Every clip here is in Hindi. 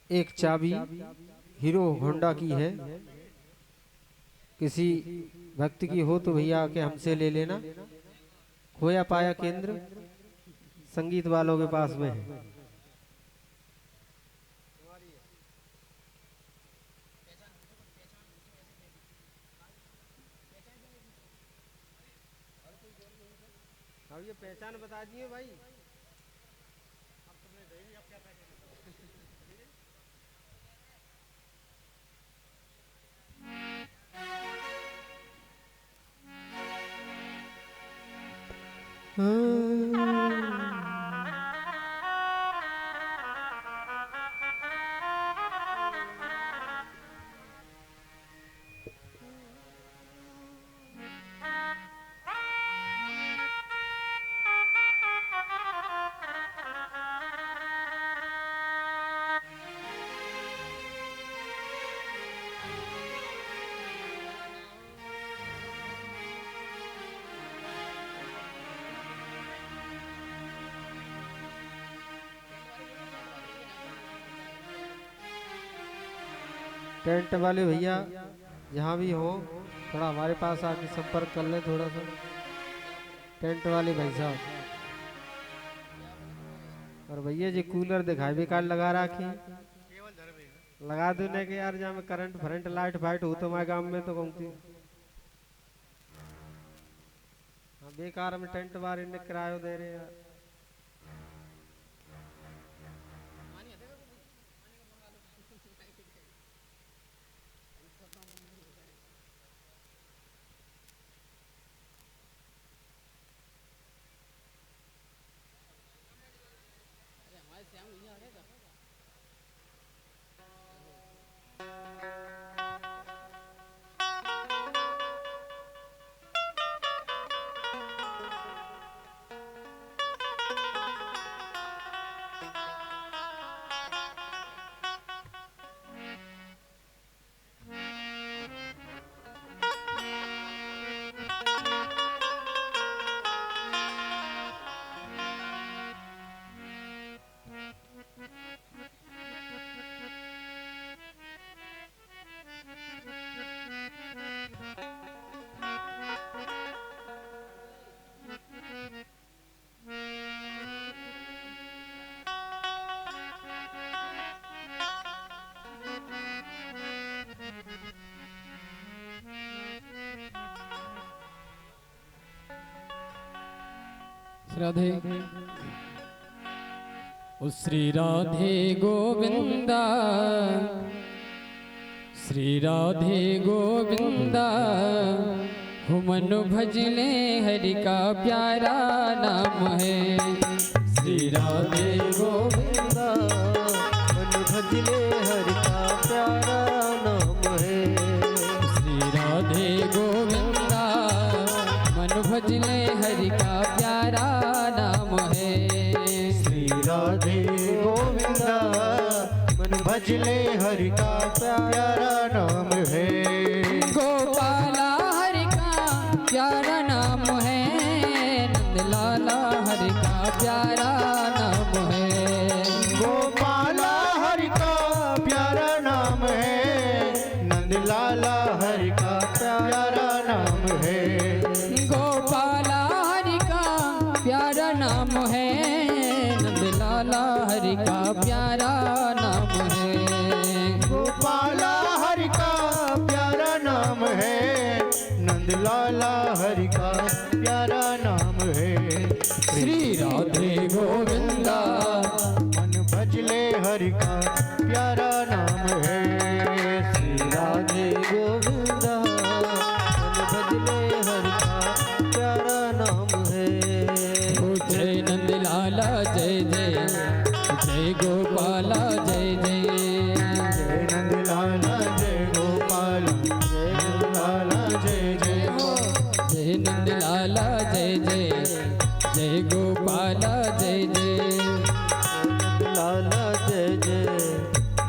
एक चाबी हीरो होंडा की है, किसी व्यक्ति की हो तो भैया आके हमसे ले लेना। खोया पाया केंद्र संगीत वालों के पास में है। अब ये पहचान बता दिए भाई। टेंट वाले भैया जहाँ भी हो थोड़ा हमारे पास आके संपर्क कर ले थोड़ा सा। टेंट वाले भाई साहब और भैया जी कूलर दिखाई बेकार लगा रखी, लगा दो ने के यार जहाँ में करंट फरंट लाइट फाइट हो तो हमारे गांव में तो कौन सी बेकार में टेंट वाले ने किराया दे रहे यार। राधे ओ श्री राधे गोविंदा, श्री राधे गोविंदा, हो मनु भजले हरि का प्यारा नाम है। श्री राधे गोविंदा मनु भजले हरि का प्यारा नाम है। श्री राधे गोविंदा मनु भजले हरि का प्यारा नाम है। श्री राधे गोविंदा मन भजले हरि का प्यारा नाम है। गोपाला हरि का प्यारा नाम है, नंदलाला हरि का प्यारा नाम है। गोपाला हरि का प्यारा नाम है, नंदलाला हरि का प्यारा नाम है। गोपाला हरि का प्यारा नाम है, नंदलाला हरि का प्यारा नाम है। गोपाला हरि का प्यारा नाम है, नंदलाला हरि का प्यारा नाम है। श्री राधे गोविंदा मन भजले हरि का प्यारा नाम है। श्री राधे गोविंदा मन भजले हरि का प्यारा नाम है। जय नंदलाला जय जय, जय गोपाला जय जय। जय नंदलाला जय गोपाल, जय नंदलाला जय जय हो। जय नंदलाला जय जय, जय गोपाला जय जय। नंदलाला जय जय,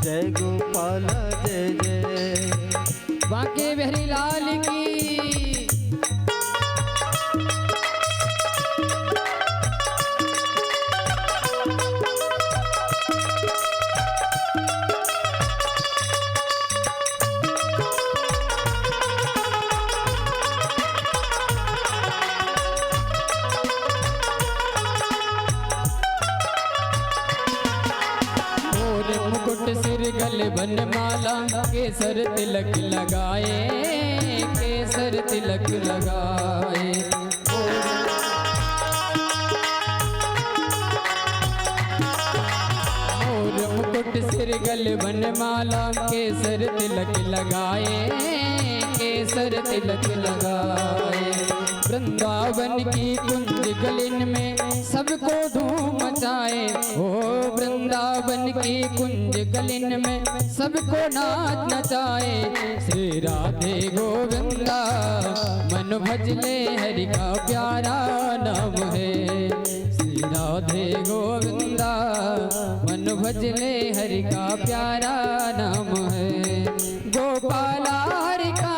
जय गोपाला जय जय। बांके बिहारी लाल की। मुकुट सिर गल बनमाला केसर तिलक लगाए, केसर तिलक लगाए। मोर मुकुट सिर गल बनमाला केसर तिलक लगाए, केसर तिलक लगाए। वृंदावन की कुंज गलिन में सबको धूम मचाए, ओ वृंदावन की कुंज गलिन में सबको नाच नचाए। श्री राधे गोविंदा मन भजले हरि का प्यारा नाम है। श्री राधे गोविंदा मन भजले हरि का प्यारा नाम है। गोपाला हरि का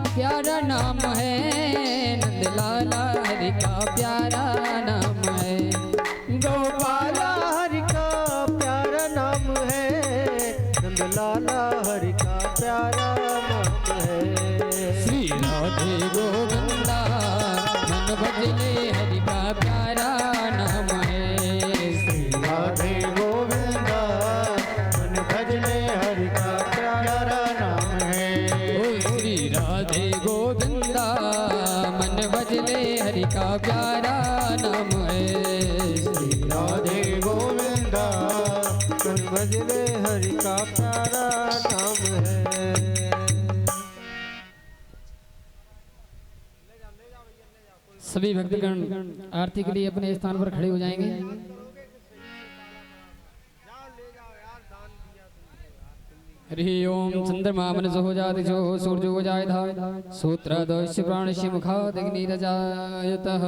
प्यारा नाम है, नंदलाला हरि का प्यारा नाम है। गोपाला हरि का प्यारा नाम है, नंदलाला हरि का प्यारा नाम है। श्री राधे गोविंदा मन भजले हरि का प्यारा नाम है। श्री राधे गोविंदा मन भजले हरि का प्यारा नाम है। ओ श्री राधे गोविंदा मन भजले हरि का प्यारा नाम है। श्री राधे गोविंदा मन भजले हरि का प्यारा नाम है। सभी भक्तगण आरती के लिए अपने स्थान पर खड़े हो जाएंगे। हरि ओम चंद्रमा मनसो हो जाति जो सूर्य हो जाय था सूत्रदोष प्राणस्य मुखाद अग्निरजायतः।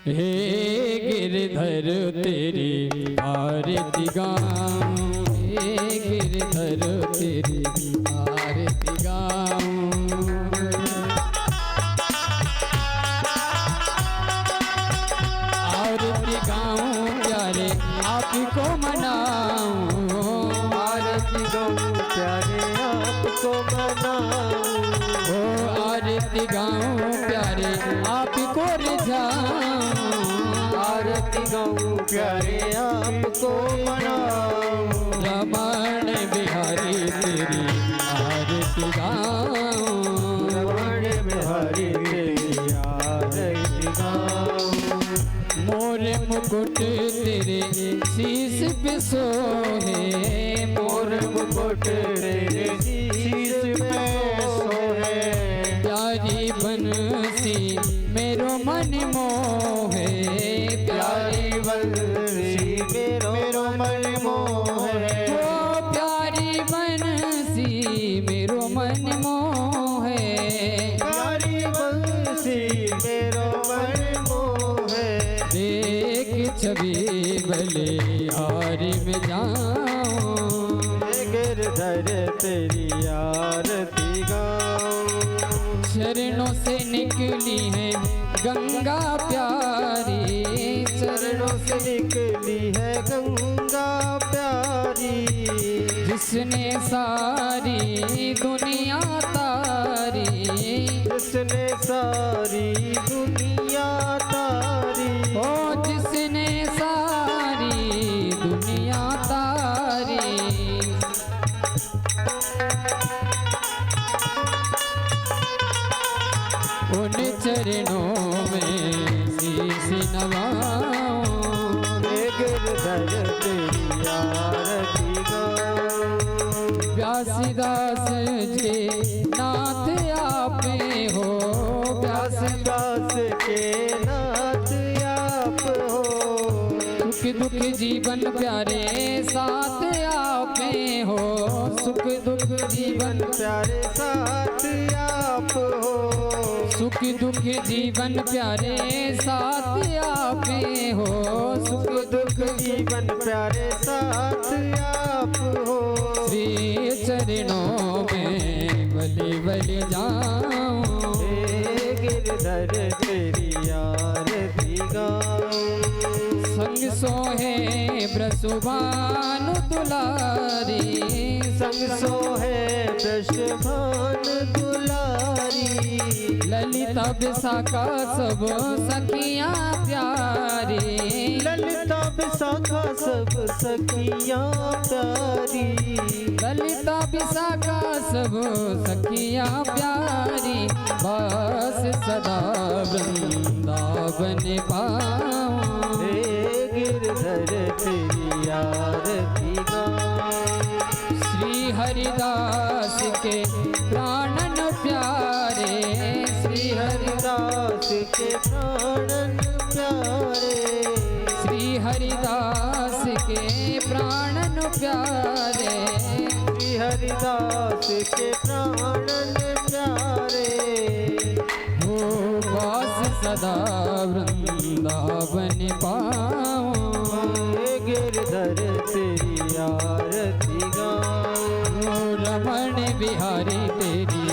हे गिरधर तेरी आरती गाऊं, हे गिरधर तेरी आरती गाऊं। आरती गाऊं प्यारे आपको मनाऊं, आरती गाऊं प्यारे आपको मनाऊं। ओ आरती गाऊं प्यारे आपको रिझाऊं। आरती गाऊं प्यारे आपको मनाऊं। रमण बिहारी तेरी आरती गाऊं, रमण बिहारी तेरी आरती गाऊं। मोर मुकुट तेरे शीश पे सोहे, मोर मुकुट तेरे शीश पे सोहे। प्यारी बंसी मेरो मन मोहे, प्यारी बंसी मेरो मन मोहे। ओ प्यारी बंसी मेरो मन मोहे। प्यारी बंसी मेरो मन मोहे। देख छवि भले हारी में जाऊं, गिरधर तेरी आरती गाऊं। चरणों से निकली है गंगा प्यारी, चरणों से निकली है गंगा प्यारी। जिसने सारी दुनिया तारी, जिसने सारी दुनिया तारी। ओ जिसने सारी दुनिया तारी। उन चरणों में शीश नवाऊं, गिरधर तेरी आरती गाऊं। व्यासदास के नाथ आपे हो, व्यासदास के नाथ आप हो। सुख दुख जीवन प्यारे साथ आपे हो, सुख दुख जीवन प्यारे साथ आप हो। सुख दुख जीवन प्यारे साथ आपे हो, सुख दुख जीवन प्यारे साथ आप हो। श्री चरणों में बलि बलि जाऊं, हे गिरधर तेरी आरती गाऊं। संग सोहे ब्रसुभानु दुलारी संग सोहे वृषभान दुलारी ललिता विशाखा सब सखियां प्यारी ललिता विशाखा सब सखियां प्यारी ललिता विशाखा सब सखियां प्यारी बस सदा वृंदावन पाऊं हे गिरधर तेरी आरती गाऊं श्री हरिदास के प्राणन प्यारे श्री हरिदास के प्राणन प्यारे श्री हरिदास के प्राणन प्यारे श्री हरिदास के प्राणन प्यारे हो वास सदा वृंदावन पाऊं हे गिरधर तेरी आरती गाऊं हो रमण बिहारी तेरी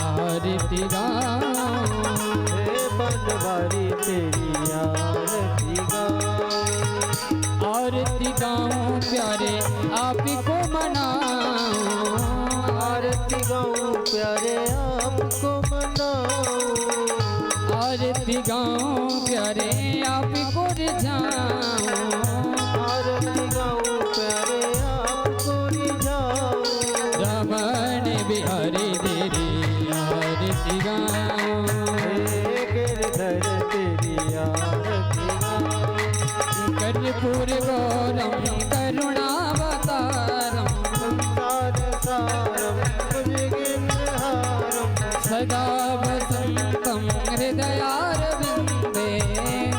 आरती गाऊं हे बनवारी तेरी आरती गाऊं आरती गाऊं प्यारे आप को मनाऊं आरती गाऊं प्यारे आपको मनाऊं आरती गाऊं प्यारे आप को रिझाऊं आरती गाऊं प्यारे आपको रिझाऊं रमण बिहारी तेरी आरती गाऊं हे गिरधर तेरी आरती गाऊं कर्पूर गौरम करुणावतारम संसार सारम भुजगेन्द्रहारम सदा वसंतम हृदयारविंदे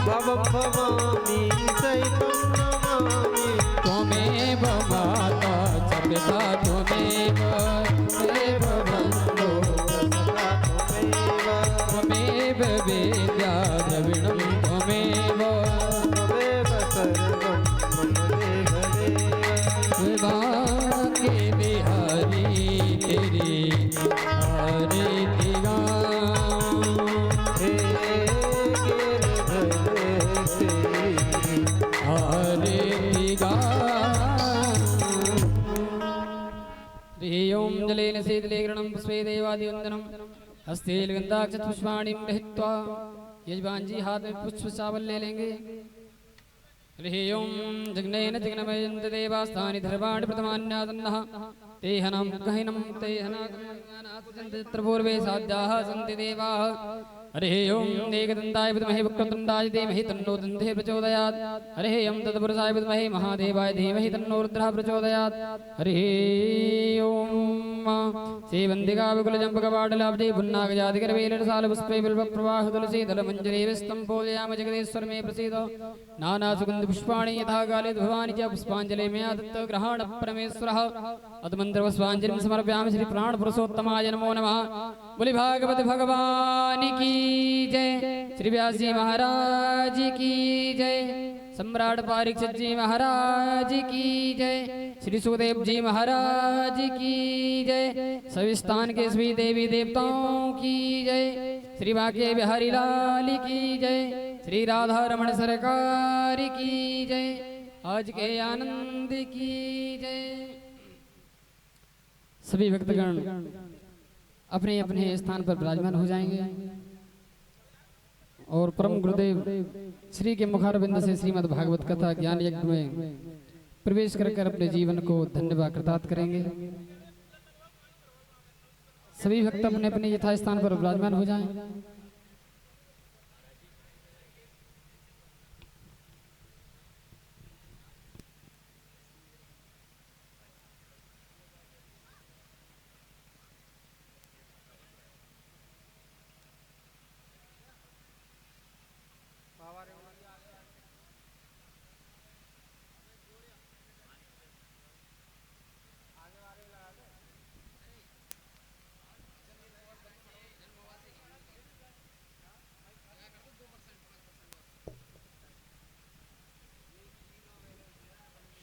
भव भवामी सहितं नमामि त्वमेव माता च पिता त्वमेव देव बन्धो सदा त्वमेव वेद्या द्रविणं त्वमेव त्वमेव सर्वं मम देव के बिहारी तेरी आरती गाऊं हे गिरधर तेरी आरती गाऊं हरि ओम जलेन शीतले गृणं पुष्पे देवादिवन्दनं हस्ते गन्धाक्षपुष्पाणिं गृहीत्वा यजमान जी हाथ में पुष्प चावल ले लेंगे हरि ओम जग्नेन जग्नमयन्त देवास्तानि धर्वाणि प्रथमान्यादन्नः तेहनं गहिनं तेहनागमनात् पूर्वे साध्याः सन्ति देवाः हरि ओम एकदन्ताय विद्महे वक्रतुण्डाय धीमहि तन्नो दन्तिः प्रचोदयात् हरि ओम तत्पुरुषाय विद्महे महादेवाय धीमहि तन्नो रुद्रः प्रचोदयात् हरि ओम श्रीवन्दिका विकुलजम्बकवाटलाब्धे पुन्नागजादिकरवेलरसालपुष्पे बिल्वप्रवाह तुलसी दलमञ्जरी विस्तं पूजयामि जगदीश्वर मे प्रसीद नानासुगन्धपुष्पाणि यथा काले भवानि च पुष्पाञ्जलि मया दत्त ग्रहण परमेश्वरः अतमन्त्रपुष्पाञ्जलिं समर्पयामि श्री प्राणपुरुषोत्तमाय नमो नमः बोले भागवत भगवान की जय श्री व्यास जी महाराज की जय सम्राट परीक्षित जी महाराज की जय श्री सुखदेव जी महाराज की जय सभी स्थान के सभी देवी देवताओं की जय श्री बांके बिहारी लाल की जय श्री राधा रमण सरकार की जय आज के आनंद की जय। सभी भक्तगण अपने अपने स्थान पर विराजमान हो जाएंगे और परम गुरुदेव श्री के मुखारबिंद से श्रीमद् भागवत कथा ज्ञान यज्ञ में प्रवेश कर अपने जीवन को धन्यवाद कृतार्थ करेंगे। सभी भक्त अपने अपने यथा स्थान पर विराजमान हो जाएं।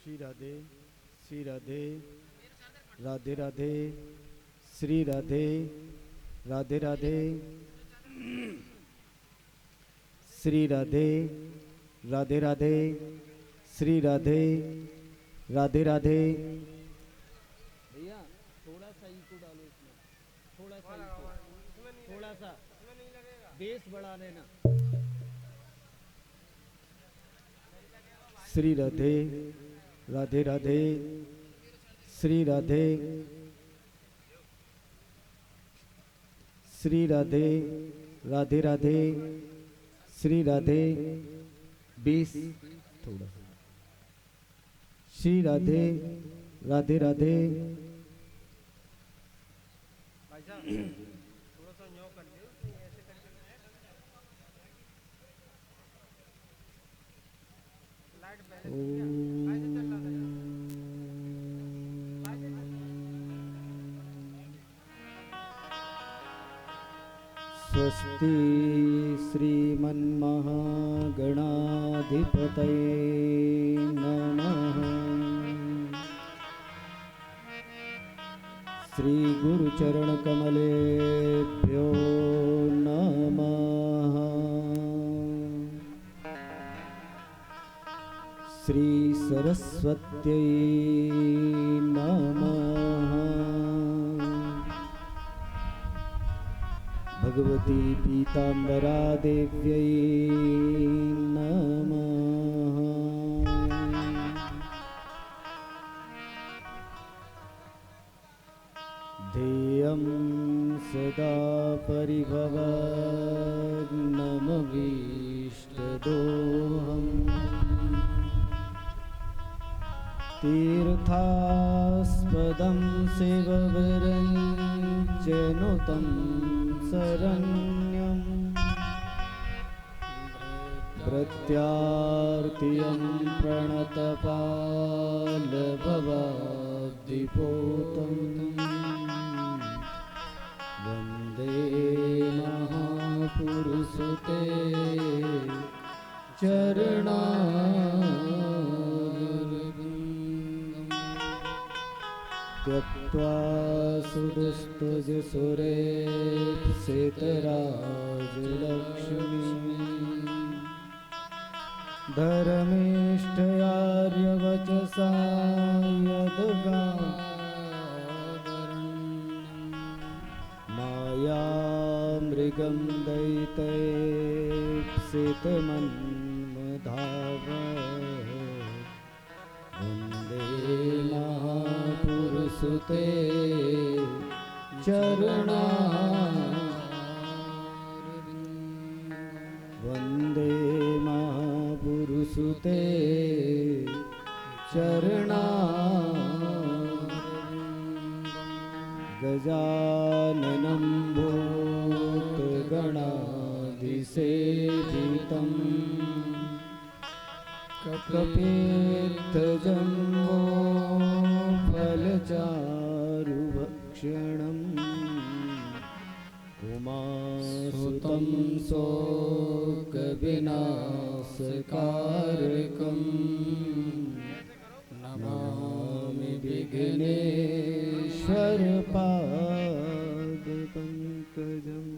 श्री राधे श्री राधे राधे राधे श्री राधे राधे राधे श्री राधे राधे राधे श्री राधे राधे राधे। भैया थोड़ा सा इको डालो इसमें, थोड़ा सा इको, थोड़ा सा बेस बढ़ा देना। श्री राधे राधे राधे। श्री राधे श्री राधे राधे राधे। श्री राधे 20 थोड़ा। श्री राधे राधे राधे। थोड़ा सा न्यौ कर दे, ऐसे करके लाइट स्वस्ति श्रीमन्महागणाधिपतये नमः। श्री गुरुचरणकमलेभ्यो नमः। श्री सरस्वत्यै नमः। भगवती पीताम्बरा देव्यै नमः। ध्येयं सदा परिभवग्नमभीष्टदोहम्। तीर्थास्पदं शिवविरञ्जनुतं शरण्यं। प्रत्यार्तियं प्रणतपालभवाब्धिपोतं। वन्दे महापुरुषते चरणारविन्दम्। त्यक्त्वा सुदुस्तुजसुरेप्सितराजलक्ष्मी। धर्मिष्ठयार्यवचसा यद्गावरण्यम्। मायामृगं दैतैप्सितमन्मधाव। वन्दे महापुरुषते चरणारविन्दम्। वन्दे महापुरुषते चरणारविन्दम्। गजाननं भूतगणाधिसेवितं। कपित्थजम्बो फलचारुभक्षणम्। उमासुतं शोकविनाशकारकम्। नमामि विघ्नेश्वरपादपङ्कजम्।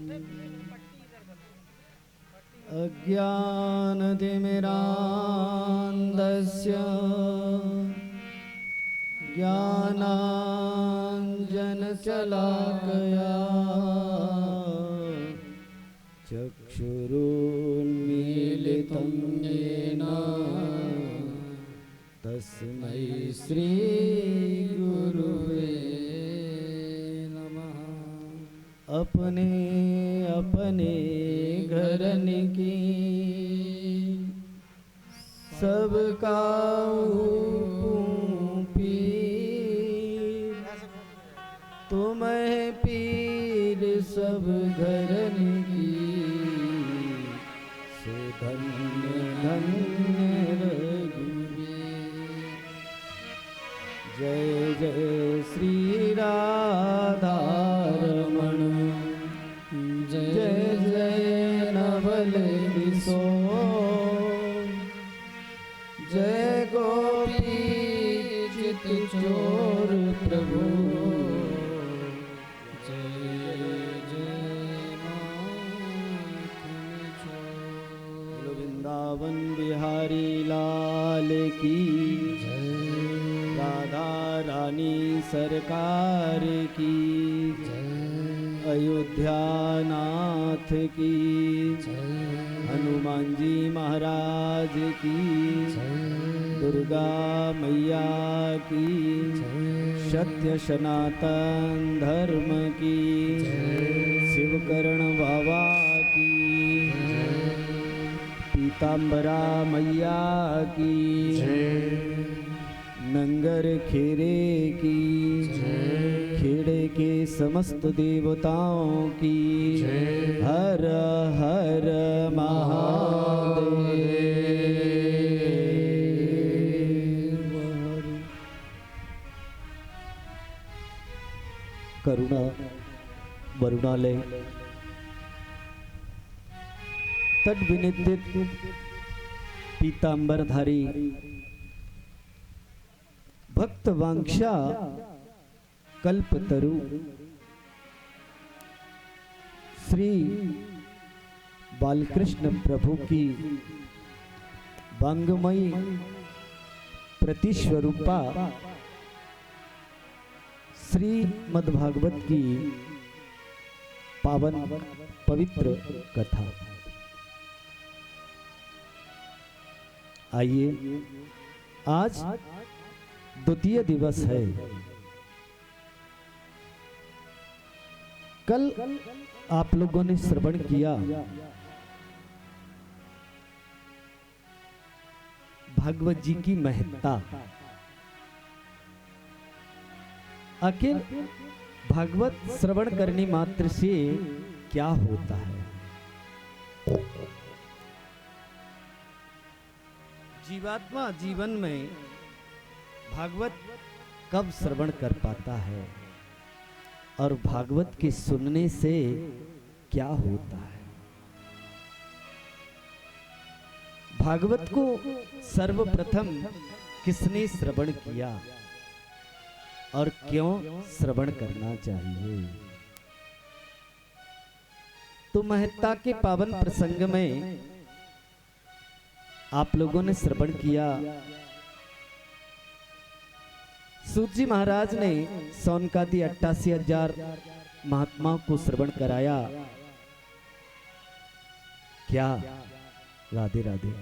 अज्ञानतिमिरान्धस्य ज्ञानाञ्जनशलाकया चक्षुरुन्मीलितं येन तस्मै श्रीगुरुवे नमः। अपने अपने घरन की सबका पीर। तुम्हें पीर सब घरन की। सुधन्य धन्य रघुवीर। जय जय श्री राधारमण। जय जय नवल किशोर। जय गोपी चित चोर प्रभु। जय जय माखन चोर। वृंदावन बिहारी लाल की राधा रानी सरकार की अयोध्या नाथ की हनुमान जी महाराज की दुर्गा मैया की सत्य सनातन धर्म की शिवकर्ण बाबा की पीताम्बरा मैया की नंगर खेरे की खेड़े के समस्त देवताओं की हर हर महादेव। करुणा वरुणालय तट विनिर्दित पीतांबरधारी भक्त वांक्षा कल्पतरु श्री बालकृष्ण प्रभु की वांगमयी प्रतिस्वरूपा श्री मद्भागवत की पावन पवित्र कथा। आइए, आज द्वितीय दिवस है। कल आप लोगों ने श्रवण किया भागवत जी की महत्ता। आखिर भागवत श्रवण करने मात्र से क्या होता है? जीवात्मा जीवन में भागवत कब श्रवण कर पाता है और भागवत के सुनने से क्या होता है? भागवत को सर्वप्रथम किसने श्रवण किया और क्यों श्रवण करना चाहिए? तो महत्ता के पावन प्रसंग में आप लोगों ने श्रवण किया। सूत जी महाराज ने सौनकादि 88,000 महात्माओं को श्रवण कराया। क्या? राधे राधे।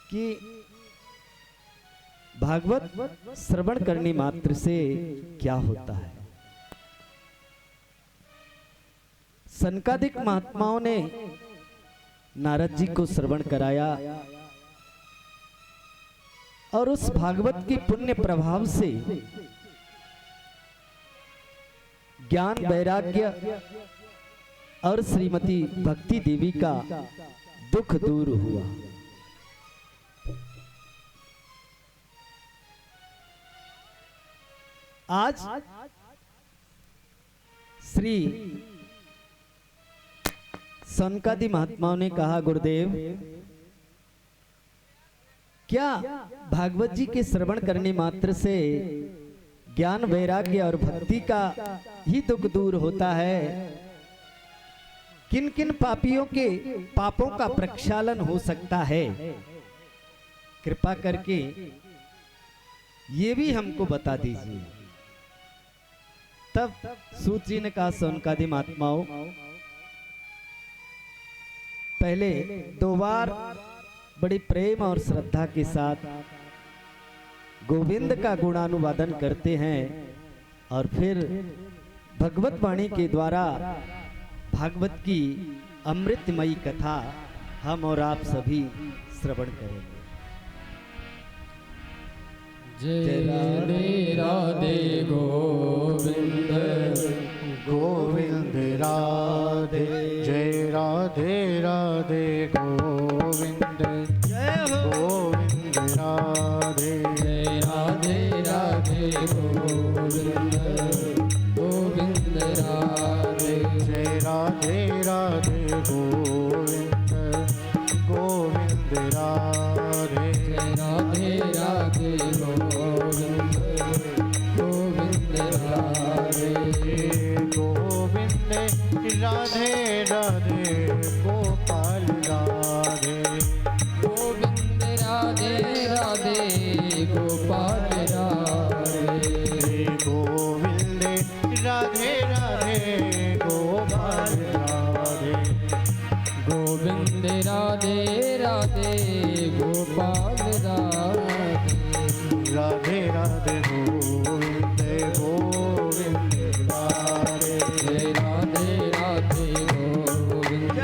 कि भागवत श्रवण करने मात्र से क्या होता है? सनकादिक महात्माओं ने नारद जी को श्रवण कराया और उस भागवत की पुण्य प्रभाव से ज्ञान वैराग्य और श्रीमती भक्ति देवी का दुख दूर हुआ। आज श्री सनकादि महात्माओं ने कहा, गुरुदेव क्या भागवत जी के श्रवण करने मात्र से ज्ञान वैराग्य और भक्ति का ही दुख दूर होता है? किन किन पापियों के पापों का प्रक्षालन हो सकता है? कृपा करके ये भी हमको बता दीजिए। तब सूत जी ने कहा, सनकादि महात्माओं, पहले 2 बार बड़ी प्रेम और श्रद्धा के साथ गोविंद का गुणानुवादन करते हैं और फिर भगवत वाणी के द्वारा भागवत की अमृतमयी कथा हम और आप सभी श्रवण करेंगे। जय राधे राधे गोविंद गोविंद राधे, जय राधे राधे गोविंद, जय गोविंद राधे, जय राधे राधे गोविंद गोविंद राधे, जय राधे राधे गोविंद गोविंद राधे, जय राधे राधे गोविंद गोविंद राधे, गोविंद राधे राधे गोपाल राधे गोविंद राधे राधे गोपाल राधे गोविंद राधे राधे गोपाल राधे गोविंद राधे राधे गोपाल राधे राधे राधे गोविंद गोविंद राधे राधे राधे गोविंद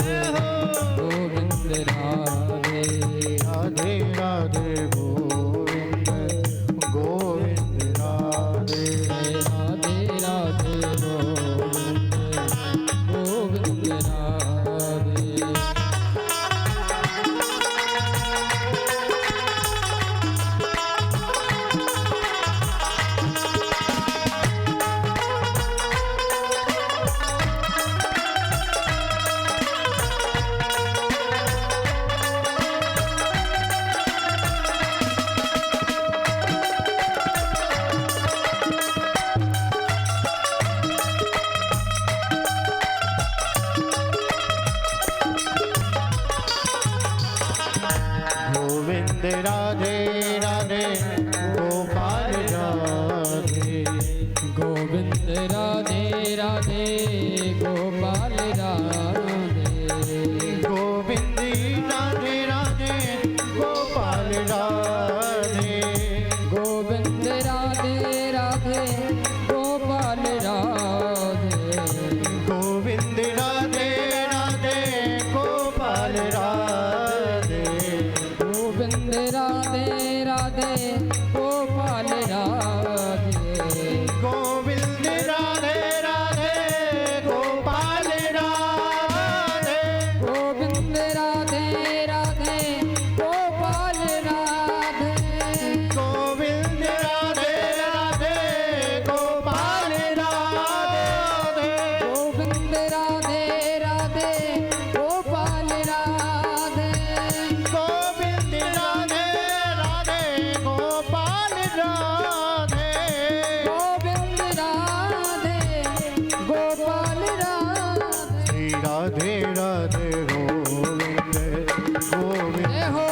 गोविंद राधे राधे राधे गोविंद गोविंद राधे राधे राधे गोविंद गोविंद राधे गोविंद राधे राधे गोपाल राधे गोविंद राधे राधे गोपाल राधे गोविंद राधे राधे गोपाल राधे गोविंद राधे राधे गोपाल राधे गोविंद राधे राधे गोपाल राधे गोविंद राधे राधे गोपाल राधे गोविंद राधे राधे गोपाल राधे गोविंद राधे राधे गोपाल राधे गोविंद राधे राधे गोपाल राधे गोविंद राधे राधे गोपाल राधे गोविंद राधे राधे गोपाल राधे गोविंद राधे गोपाल राधे श्री राधे राधे गोविंद गोविंद जय हो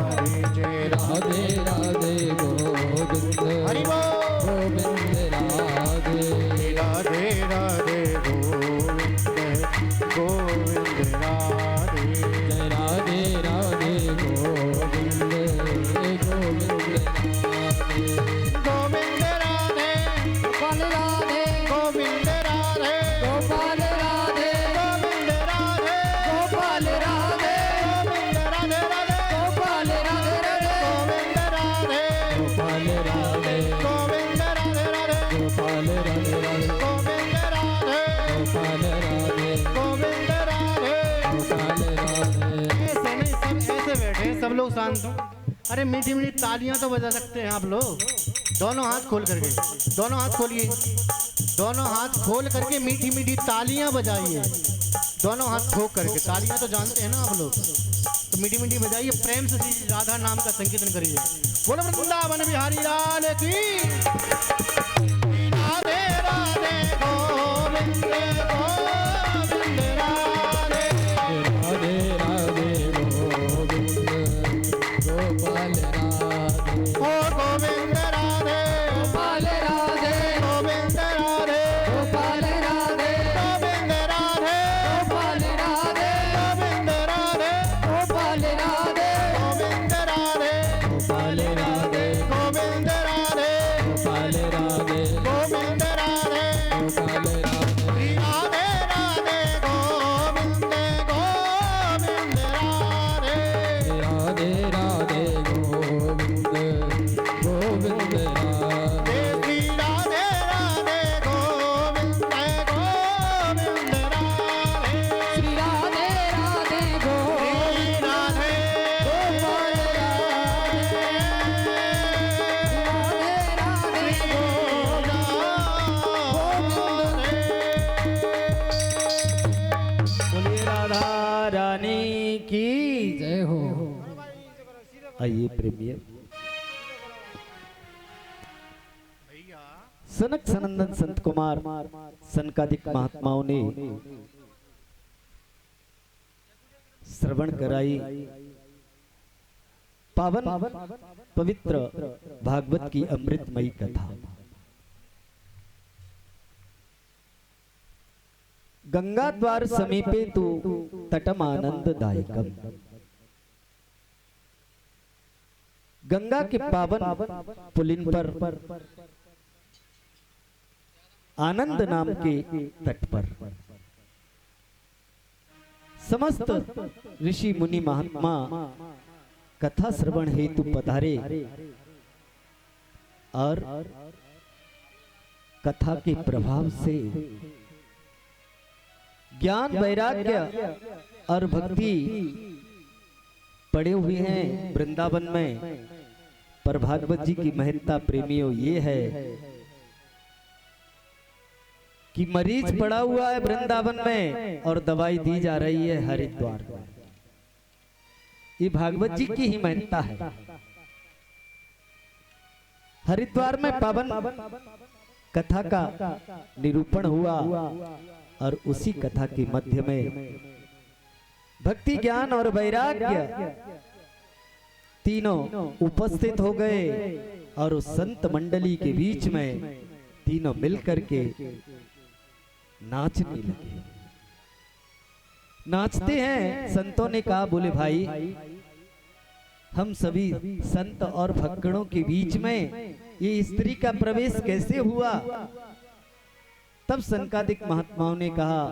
हरि जय राधे राधे गोविंद हरि बोल गोविंद राधे राधे राधे गोविंद गोविंद राधे जय राधे राधे गोविंद गोविंद राधे गोविंद राधे गोपाल राधे गोविंद राधे गोपाल राधे गोविंद राधे गोपाल राधे गोविंद राधे राधे गोपाल राधे राधे गोविंद राधे गोपाल राधे गोविंद राधे राधे गोपाल राधे राधे गोविंद राधे गोपाल राधे गोविंद राधे गोपाल राधे ऐसे नहीं, सब ऐसे बैठे हैं, सब लोग शांत हो। अरे मीठी मीठी तालियां तो बजा सकते हैं आप लोग, दोनों हाथ खोल करके, दोनों हाथ खोलिए, दोनों हाथ खोल करके मीठी मीठी तालियां बजाइए, दोनों हाथ ठोक करके। तालियां तो जानते हैं ना आप लोग, तो मीठी मीठी बजाइए, प्रेम से श्री राधा नाम का संकीर्तन करिए। बोलो वृंदावन बिहारी लाल की। राधे राधे गोविंद गोविंद राधे राधे राधे गोविंद गोपाल राधे ओ गोविंद राधे गोपाल राधे गोविंद राधे गोपाल राधे गोविंद राधे गोपाल राधे गोविंद राधे गोपाल राधे गोविंद राधे गोपाल राधे गोविंद राधे गोपाल राधे गोविंद राधे गोपाल राधे श्री राधे राधे गोविंद गोविंद राधे राधे राधे गोविंद गोविंद राधे श्री राधे राधे गोविंद गोविंद राधे श्री राधे राधे गोविंद राधे गोपाल राधे राधे बोलिए राधा रानी की। जय हो आइए प्रेमियर, सनक सनंदन संत कुमार सनकादिक महात्माओं ने श्रवण कराई पावन पवित्र भागवत की अमृतमयी कथा। गंगा द्वार समीपे तु तटम आनंददायकम। गंगा के पावन पुलिन पर आनंद नाम के तट पर समस्त ऋषि मुनि महात्मा कथा श्रवण हेतु पधारे और कथा के प्रभाव से ज्ञान वैराग्य और भक्ति पड़े हुए हैं वृंदावन में। पर भागवत जी की महत्ता प्रेमियों ये है कि मरीज पड़ा हुआ है वृंदावन में और दवाई दी जा रही है हरिद्वार में। ये भागवत जी की ही महत्ता है। हरिद्वार में पावन कथा का निरूपण हुआ और उसी कथा के मध्य में भक्ति ज्ञान और वैराग्य तीनों उपस्थित हो गए और उस संत मंडली के बीच में तीनों मिलकर के नाचने लगे। नाचते हैं। संतों ने कहा, बोले भाई हम सभी संत और भक्तों के बीच में ये स्त्री का प्रवेश कैसे हुआ? तब सनकादिक महात्माओं ने कहा,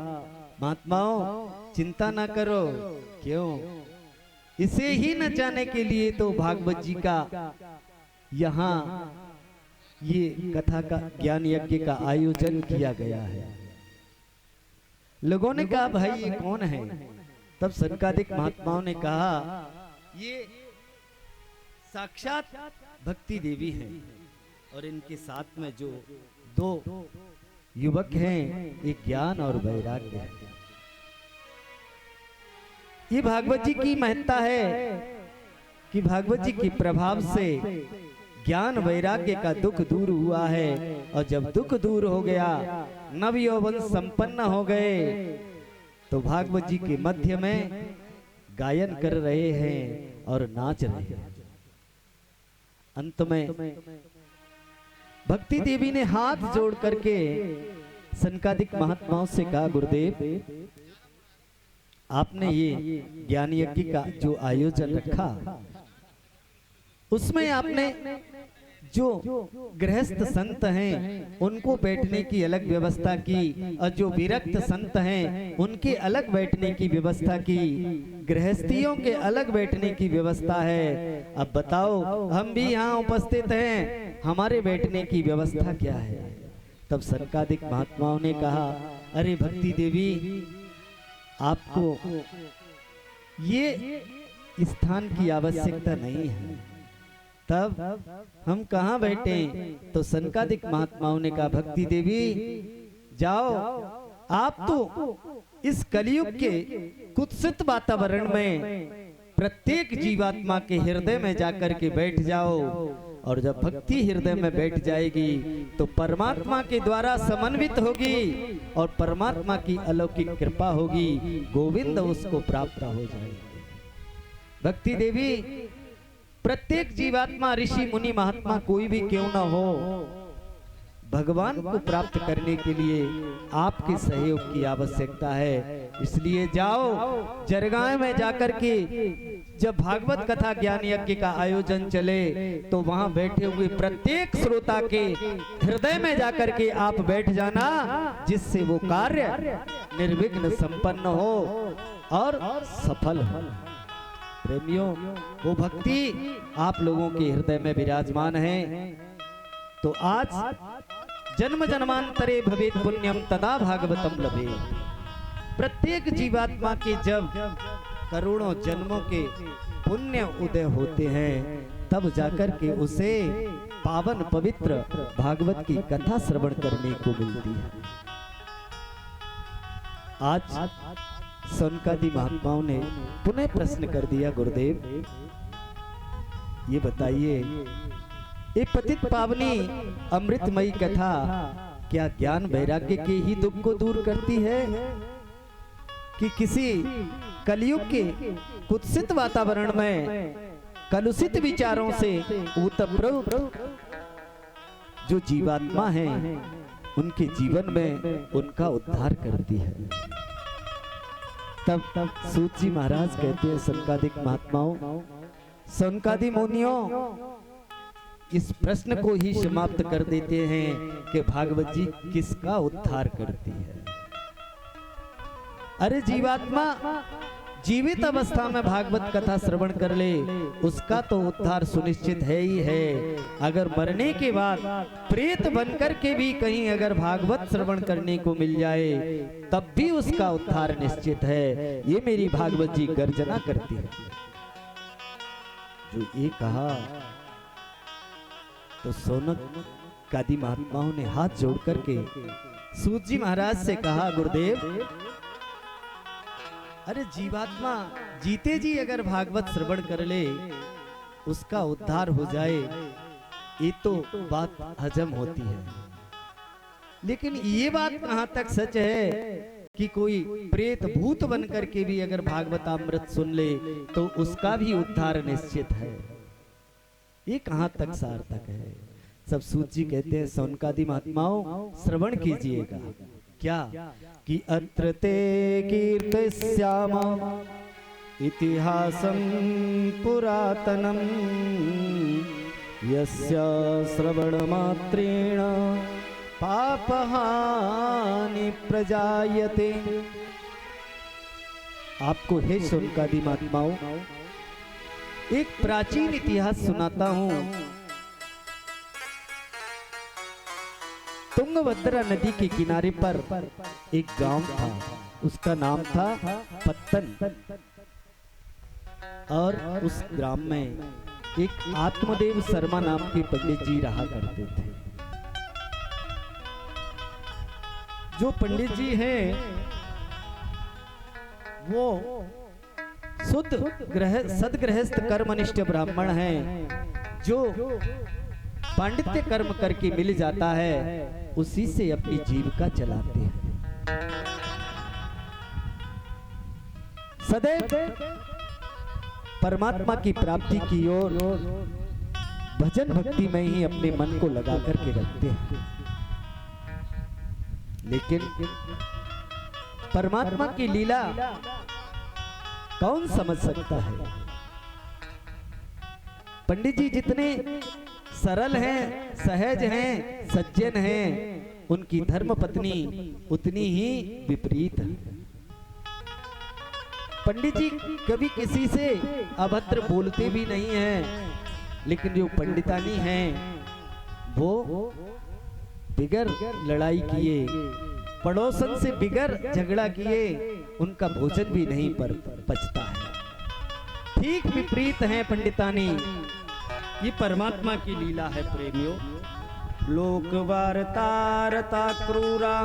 महात्माओं चिंता ना करो। क्यों? इसे ही नचाने के लिए तो भागवत जी का यहाँ ये कथा का ज्ञान यज्ञ का आयोजन किया गया है। लोगों ने कहा, भाई ये कौन है? तब सनकादिक महात्माओं ने कहा, ये साक्षात भक्ति देवी हैं और इनके साथ में जो दो युवक हैं एक ज्ञान और वैराग्य है। ये भागवत जी की महत्ता है कि भागवत जी के प्रभाव से ज्ञान वैराग्य का दुख दूर हुआ है और जब दुख दूर हो गया, नव यौवन संपन्न हो गए, तो भागवत जी के मध्य में गायन कर रहे हैं और नाच रहे हैं। अंत में भक्ति देवी ने हाथ जोड़ करके सनकादिक महात्माओं से कहा, गुरुदेव आपने ये ज्ञान यज्ञ का जो आयोजन रखा उसमें आपने जो गृहस्थ संत हैं उनको बैठने की अलग व्यवस्था की और जो विरक्त संत हैं उनके अलग बैठने की व्यवस्था की, गृहस्थियों के अलग बैठने की व्यवस्था है। अब बताओ हम भी यहाँ उपस्थित हैं, हमारे बैठने की व्यवस्था क्या है? तब सनकादिक महात्माओं ने कहा, अरे भक्ति देवी आपको ये स्थान की आवश्यकता नहीं है। तब हम कहाँ बैठे? तो सनकादिक महात्माओं ने कहा, भक्ति देवी जाओ, आप तो इस कलयुग के कुत्सित वातावरण में प्रत्येक जीवात्मा के हृदय में जाकर के बैठ जाओ और जब भक्ति हृदय में बैठ जाएगी तो परमात्मा के द्वारा समन्वित होगी और परमात्मा की अलौकिक कृपा होगी, गोविंद उसको प्राप्त हो जाएगी। भक्ति देवी प्रत्येक जीवात्मा ऋषि मुनि महात्मा कोई भी क्यों ना हो, भगवान को प्राप्त करने के लिए आपके सहयोग की आवश्यकता है। इसलिए जाओ जरगांव में जाकर के जब भागवत कथा ज्ञान यज्ञ का आयोजन चले तो वहां बैठे हुए प्रत्येक श्रोता के हृदय में जाकर के आप बैठ जाना, जिससे वो कार्य निर्विघ्न संपन्न हो और सफल हो। प्रेमियों, वो भक्ति आप लोगों के हृदय में विराजमान है। तो आज जन्म जन्मांतरे भवेत पुण्यम तदा भागवतम लभे। प्रत्येक जीवात्मा के जब करोड़ों जन्मों के पुण्य उदय होते हैं तब जाकर के उसे पावन पवित्र भागवत की कथा श्रवण करने को मिलती है। आज सनकादि महात्माओं ने पुनः प्रश्न कर दिया, गुरुदेव ये बताइए, ये पतित पावनी अमृतमयी कथा क्या ज्ञान वैराग्य के ही दुख को दूर करती है कि किसी कलयुग के कुत्सित वातावरण में कलुषित विचारों से उत्प्रोत जो जीवात्मा है उनके जीवन में उनका उद्धार करती है। तब सूत जी महाराज कहते हैं सनकादिक महात्माओं, सनकादि मुनियों, इस प्रश्न को ही समाप्त कर देते हैं कि भागवत जी किसका उद्धार करती है। अरे जीवात्मा जीवित अवस्था में भागवत कथा श्रवण कर ले, उसका तो उद्धार सुनिश्चित है ही है। अगर मरने के बाद प्रेत बनकर के भी कहीं अगर भागवत श्रवण करने को मिल जाए तब भी उसका उद्धार निश्चित है। ये मेरी भागवत जी गर्जना करती है। जो ये कहा तो सोनक कादी महात्माओं ने हाथ जोड़ करके सूत जी महाराज से कहा, गुरुदेव, अरे जीवात्मा जीते जी अगर भागवत श्रवण कर ले उसका उद्धार हो जाए, ये तो बात हजम होती है। लेकिन ये बात कहां तक सच है कि कोई प्रेत भूत बन करके भी अगर भागवतामृत सुन ले तो उसका भी उद्धार निश्चित है। ये कहां तक सार्थक है। सब सूत जी कहते हैं सौनकादि महात्माओं श्रवण कीजिएगा। क्या कि अत्र ते कीर्तस्याम इतिहासं पुरातनम यस्य श्रवण मात्रेण पापहानि प्रजायते। आपको हे सौनकादि महात्माओं एक प्राचीन इतिहास सुनाता हूं। तुंगभद्रा नदी के किनारे पर एक गांव था, उसका नाम था पत्तन। और उस ग्राम में एक आत्मदेव शर्मा नाम के पंडित जी रहा करते थे। जो पंडित जी हैं वो सदगृहस्थ कर्मनिष्ठ ब्राह्मण हैं। जो पांडित्य कर्म करके मिल जाता है उसी से अपनी जीविका चलाते हैं। सदैव परमात्मा की प्राप्ति की ओर भजन भक्ति में ही अपने मन को लगा करके रखते हैं। लेकिन परमात्मा की लीला कौन समझ सकता है। पंडित जी जितने सरल हैं, सहज हैं, सज्जन हैं, उनकी धर्म पत्नी उतनी ही विपरीत है। पंडित जी कभी किसी से अभद्र बोलते भी नहीं हैं, लेकिन जो पंडितानी हैं वो बिगर लड़ाई किए, पड़ोसन से बिगर झगड़ा किए उनका भोजन भी नहीं पचता है। ठीक विपरीत है पंडितानी। ये परमात्मा की लीला है प्रेमियों। लोक वार्तारता क्रूरा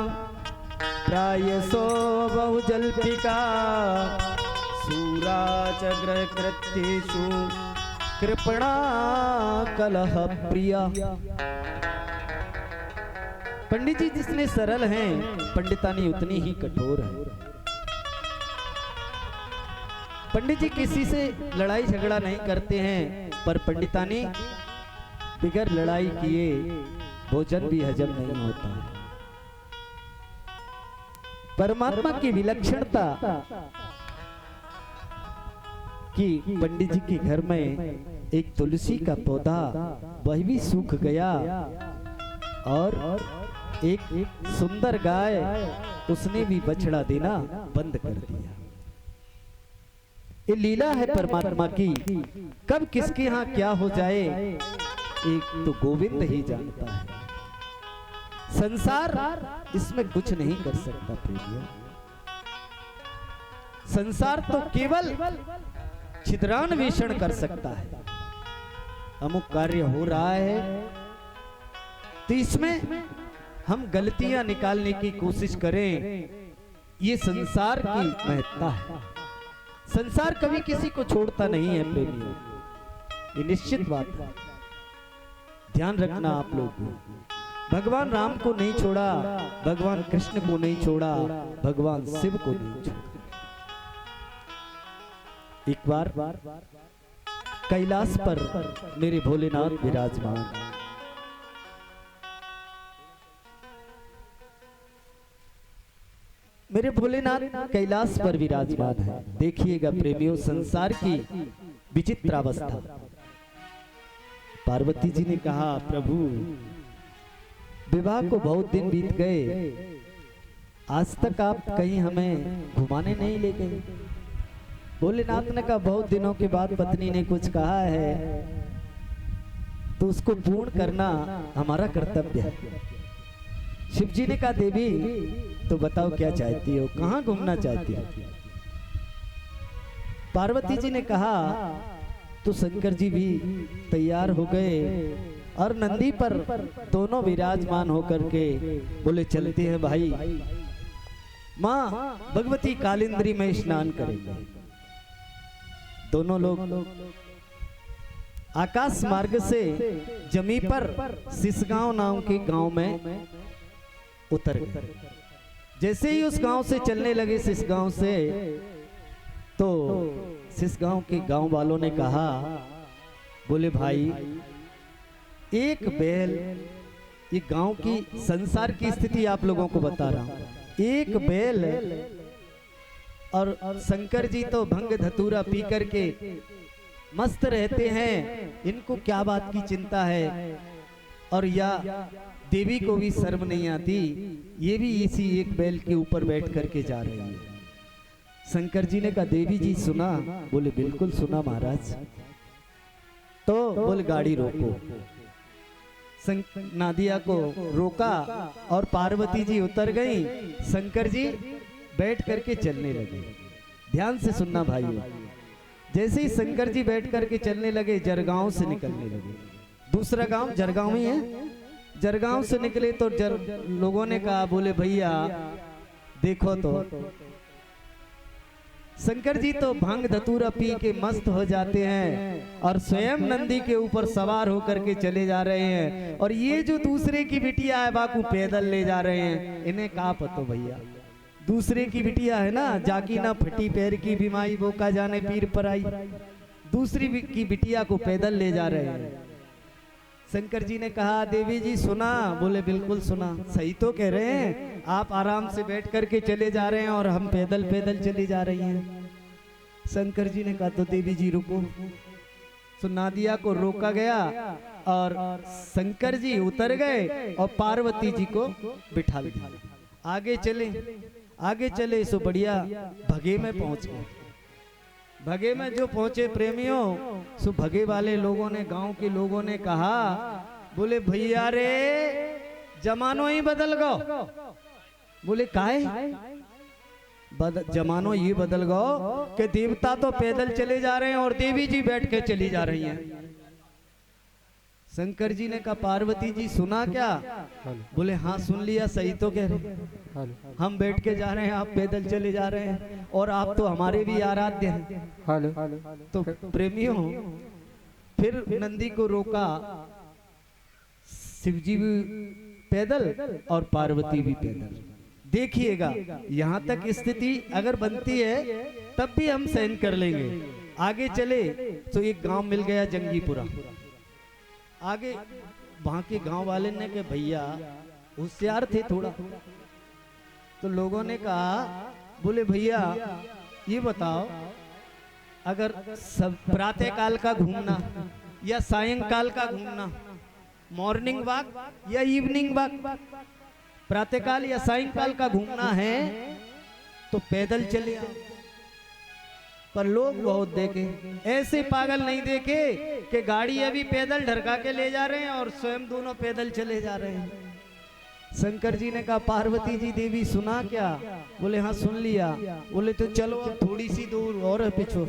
प्रायसो बहुजल्पिका सूरा च ग्रह कृत्येषु कृपणा कलह प्रिया। पंडित जी जितने सरल हैं पंडितानी उतनी ही कठोर है। पंडित जी किसी से लड़ाई झगड़ा नहीं करते हैं, पर पंडितानी बिगर लड़ाई किए भोजन भी हजम नहीं होता है। परमात्मा की विलक्षणता कि पंडित जी के घर में एक तुलसी का पौधा वह भी सूख गया और एक सुंदर गाय उसने भी बछड़ा देना बंद कर दिया। ये लीला है परमात्मा की। कब किसके यहाँ क्या हो जाए एक तो गोविंद ही जानता है। संसार इसमें कुछ नहीं कर सकता प्रेमियों। संसार तो केवल छिद्रान्वेषण कर सकता है। अमुक कार्य हो रहा है तो इसमें हम गलतियां निकालने की कोशिश करें। ये संसार की महत्ता है। संसार कभी किसी को छोड़ता नहीं है प्रेमियों, ये निश्चित बात है। ध्यान रखना आप लोग। भगवान राम को नहीं छोड़ा, भगवान कृष्ण को नहीं छोड़ा, भगवान शिव को नहीं छोड़ा। एक बार कैलाश पर मेरे भोलेनाथ विराजमान। मेरे भोलेनाथ कैलाश पर विराजमान है। देखिएगा प्रेमियों, संसार की विचित्र अवस्था। पार्वती जी ने कहा, प्रभु विवाह को बहुत दिन बीत गए, आज तक आप कहीं हमें घुमाने नहीं ले गए। भोलेनाथ ने कहा, बहुत दिनों के बाद पत्नी ने कुछ कहा है तो उसको पूर्ण करना हमारा कर्तव्य है। शिव जी ने कहा, देवी तो बताओ क्या चाहती हो, कहाँ घूमना चाहती हो। पार्वती जी ने कहा, तो शंकर जी भी तैयार हो गए और नंदी पर दोनों विराजमान होकर के बोले, चलते हैं भाई, माँ भगवती कालिंद्री में स्नान करेंगे। दोनों लोग आकाश मार्ग से जमी पर सिसगांव नाम के गांव में उतर गए। जैसे ही उस गांव से चलने लगे सिसगांव से, तो सिसगांव के गांव वालों ने कहा, बोले भाई एक बैल, ये गांव की संसार की स्थिति आप लोगों को बता रहा हूं, एक बैल और शंकर जी तो भंग धतूरा पी करके मस्त रहते हैं, इनको क्या बात की चिंता है। और या देवी को भी शर्म नहीं आती, ये भी इसी एक बैल के ऊपर बैठ करके जा रही है। शंकर जी ने कहा, देवी जी सुना? बोले बिल्कुल सुना महाराज। तो बोले गाड़ी रोको। नादिया को रोका और पार्वती जी उतर गई, शंकर जी बैठ करके चलने लगे। ध्यान से सुनना भाइयों, जैसे ही शंकर जी बैठ करके चलने लगे, जरगांव से निकलने लगे। दूसरा गांव जरगांव ही है। जरगांव से निकले तो लोगों ने कहा, बोले भैया देखो तो शंकर जी तो भांग धतूरा पी के मस्त हो जाते हैं और स्वयं नंदी के ऊपर सवार होकर के चले जा रहे हैं, और ये जो दूसरे की बिटिया है बाकू पैदल ले जा रहे हैं। इन्हें कहा पतो भैया, दूसरे की बिटिया है ना, जाकी ना फटी पैर की बीमारी, वो का जाने पीर पर आई। दूसरी की बिटिया को पैदल ले जा रहे हैं। शंकर जी ने कहा, देवी जी सुना? बोले बिल्कुल सुना। सही तो कह रहे हैं, आप आराम से बैठ करके चले जा रहे हैं और हम पैदल पैदल चली जा रही हैं। शंकर जी ने कहा, तो देवी जी रुको। तो नादिया को रोका गया और शंकर जी उतर गए और पार्वती जी को बिठा दिया। आगे चले सो बढ़िया भगे में पहुंच गए। भगे में जो पहुंचे प्रेमियों, सो भगे वाले लोगों ने, गांव के लोगों ने कहा, बोले भैया रे जमानो ही बदल गो। बोले काहे? जमानो ये बदल गो कि देवता तो पैदल चले जा रहे हैं और देवी जी बैठ के चली जा रही हैं। शंकर जी ने कहा, पार्वती जी सुना क्या? बोले हाँ सुन लिया, सही तो कह रहे, हम बैठ के जा रहे हैं, आप पैदल चले जा रहे हैं, और आप तो हमारे भी आराध्य हैं। तो प्रेमियों फिर नंदी को रोका, शिवजी भी पैदल और पार्वती भी पैदल। देखिएगा यहाँ तक स्थिति अगर बनती है तब भी हम सहन कर लेंगे। आगे चले तो एक गांव मिल गया जंगीपुरा। आगे वहां के गांव वाले ने कहा, भैया होशियार थे थोड़ा, तो लोगों ने कहा, बोले भैया ये बताओ, अगर सब प्रातः काल का घूमना या सायंकाल का घूमना, मॉर्निंग वॉक या इवनिंग वॉक, प्रातः काल या सायंकाल का घूमना है तो पैदल चले आओ। पर लोग बहुत देखे, ऐसे पागल नहीं देखे कि गाड़ी अभी पैदल ढरका के ले जा रहे हैं और स्वयं दोनों पैदल चले जा रहे हैं। शंकर जी ने कहा, पार्वती जी देवी सुना क्या? बोले हाँ सुन लिया। बोले तो चलो थोड़ी सी दूर और है, पीछो